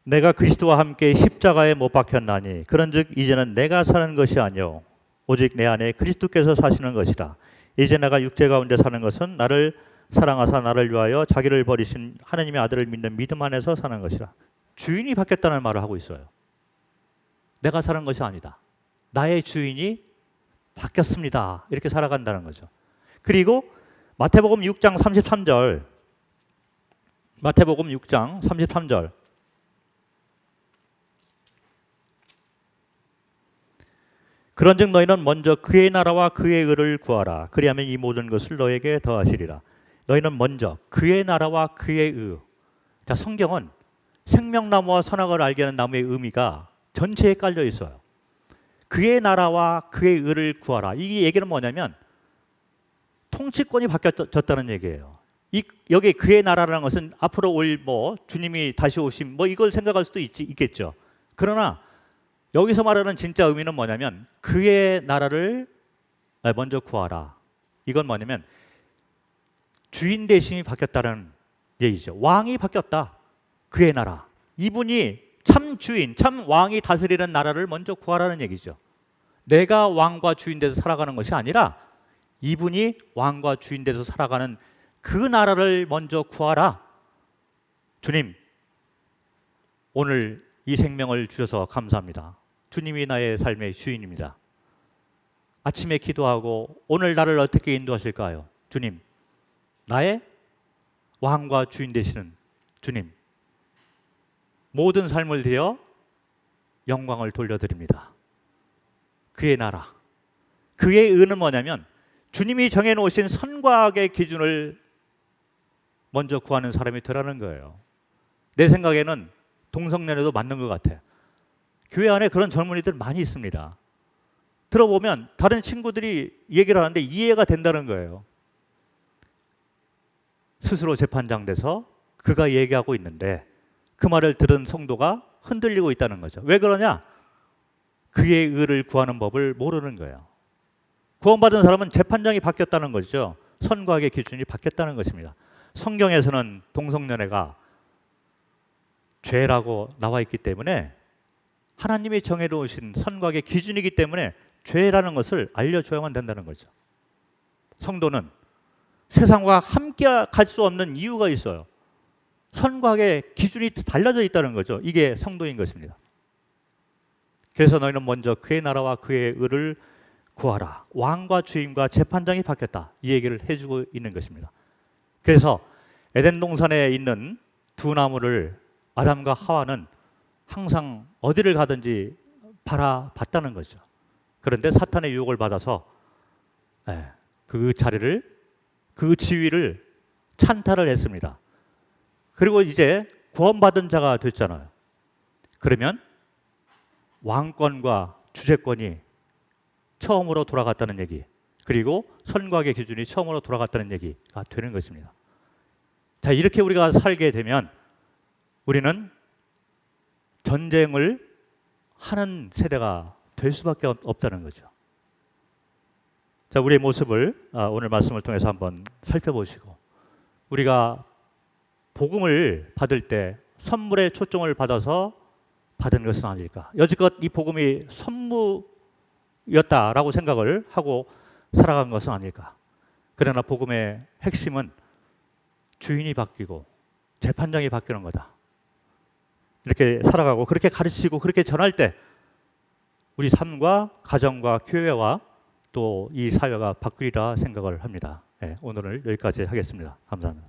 내가 그리스도와 함께 십자가에 못 박혔나니 그런즉 이제는 내가 사는 것이 아니요 오직 내 안에 그리스도께서 사시는 것이라. 이제 내가 육체 가운데 사는 것은 나를 사랑하사 나를 위하여 자기를 버리신 하나님의 아들을 믿는 믿음 안에서 사는 것이라. 주인이 바뀌었다는 말을 하고 있어요. 내가 사는 것이 아니다. 나의 주인이 바뀌었습니다. 이렇게 살아간다는 거죠. 그리고 마태복음 6장 33절. 마태복음 6장 33절. 그런즉 너희는 먼저 그의 나라와 그의 의를 구하라. 그리하면 이 모든 것을 너에게 더하시리라. 너희는 먼저 그의 나라와 그의 의. 자, 성경은 생명나무와 선악을 알게 하는 나무의 의미가 전체에 깔려 있어요. 그의 나라와 그의 의를 구하라. 이 얘기는 뭐냐면 통치권이 바뀌어졌다는 얘기예요. 여기 그의 나라라는 것은 앞으로 올 주님이 다시 오심 이걸 생각할 수도 있겠죠. 그러나 여기서 말하는 진짜 의미는 뭐냐면 그의 나라를 먼저 구하라. 이건 뭐냐면 주인 대신이 바뀌었다는 얘기죠. 왕이 바뀌었다. 그의 나라. 이분이 참 주인, 참 왕이 다스리는 나라를 먼저 구하라는 얘기죠. 내가 왕과 주인 돼서 살아가는 것이 아니라 이분이 왕과 주인 돼서 살아가는 그 나라를 먼저 구하라. 주님, 오늘 이 생명을 주셔서 감사합니다. 주님이 나의 삶의 주인입니다. 아침에 기도하고 오늘 나를 어떻게 인도하실까요? 주님, 나의 왕과 주인 되시는 주님, 모든 삶을 드려 영광을 돌려드립니다. 그의 나라, 그의 의는 뭐냐면 주님이 정해놓으신 선과 악의 기준을 먼저 구하는 사람이 되라는 거예요. 내 생각에는 동성연애도 맞는 것 같아. 교회 안에 그런 젊은이들 많이 있습니다. 들어보면 다른 친구들이 얘기를 하는데 이해가 된다는 거예요. 스스로 재판장 돼서 그가 얘기하고 있는데 그 말을 들은 성도가 흔들리고 있다는 거죠. 왜 그러냐? 그의 의를 구하는 법을 모르는 거예요. 구원받은 사람은 재판장이 바뀌었다는 거죠. 선과 악의 기준이 바뀌었다는 것입니다. 성경에서는 동성연애가 죄라고 나와 있기 때문에 하나님이 정해놓으신 선과 악의 기준이기 때문에 죄라는 것을 알려줘야만 된다는 거죠. 성도는 세상과 함께 갈 수 없는 이유가 있어요. 선과 악의 기준이 달라져 있다는 거죠. 이게 성도인 것입니다. 그래서 너희는 먼저 그의 나라와 그의 의를 구하라. 왕과 주임과 재판장이 바뀌었다. 이 얘기를 해주고 있는 것입니다. 그래서 에덴 동산에 있는 두 나무를 아담과 하와는 항상 어디를 가든지 바라봤다는 거죠. 그런데 사탄의 유혹을 받아서 그 자리를, 그 지위를 찬탈을 했습니다. 그리고 이제 구원받은 자가 됐잖아요. 그러면 왕권과 주재권이 처음으로 돌아갔다는 얘기, 그리고 선과 악의 기준이 처음으로 돌아갔다는 얘기가 되는 것입니다. 자, 이렇게 우리가 살게 되면 우리는 전쟁을 하는 세대가 될 수밖에 없다는 거죠. 자, 우리의 모습을 오늘 말씀을 통해서 한번 살펴보시고, 우리가 복음을 받을 때 선물의 초점을 받아서 받은 것은 아닐까. 여지껏 이 복음이 선물이었다라고 생각을 하고 살아간 것은 아닐까. 그러나 복음의 핵심은 주인이 바뀌고 재판장이 바뀌는 거다. 이렇게 살아가고 그렇게 가르치고 그렇게 전할 때 우리 삶과 가정과 교회와 또 이 사회가 바뀌리라 생각을 합니다. 오늘은 여기까지 하겠습니다. 감사합니다.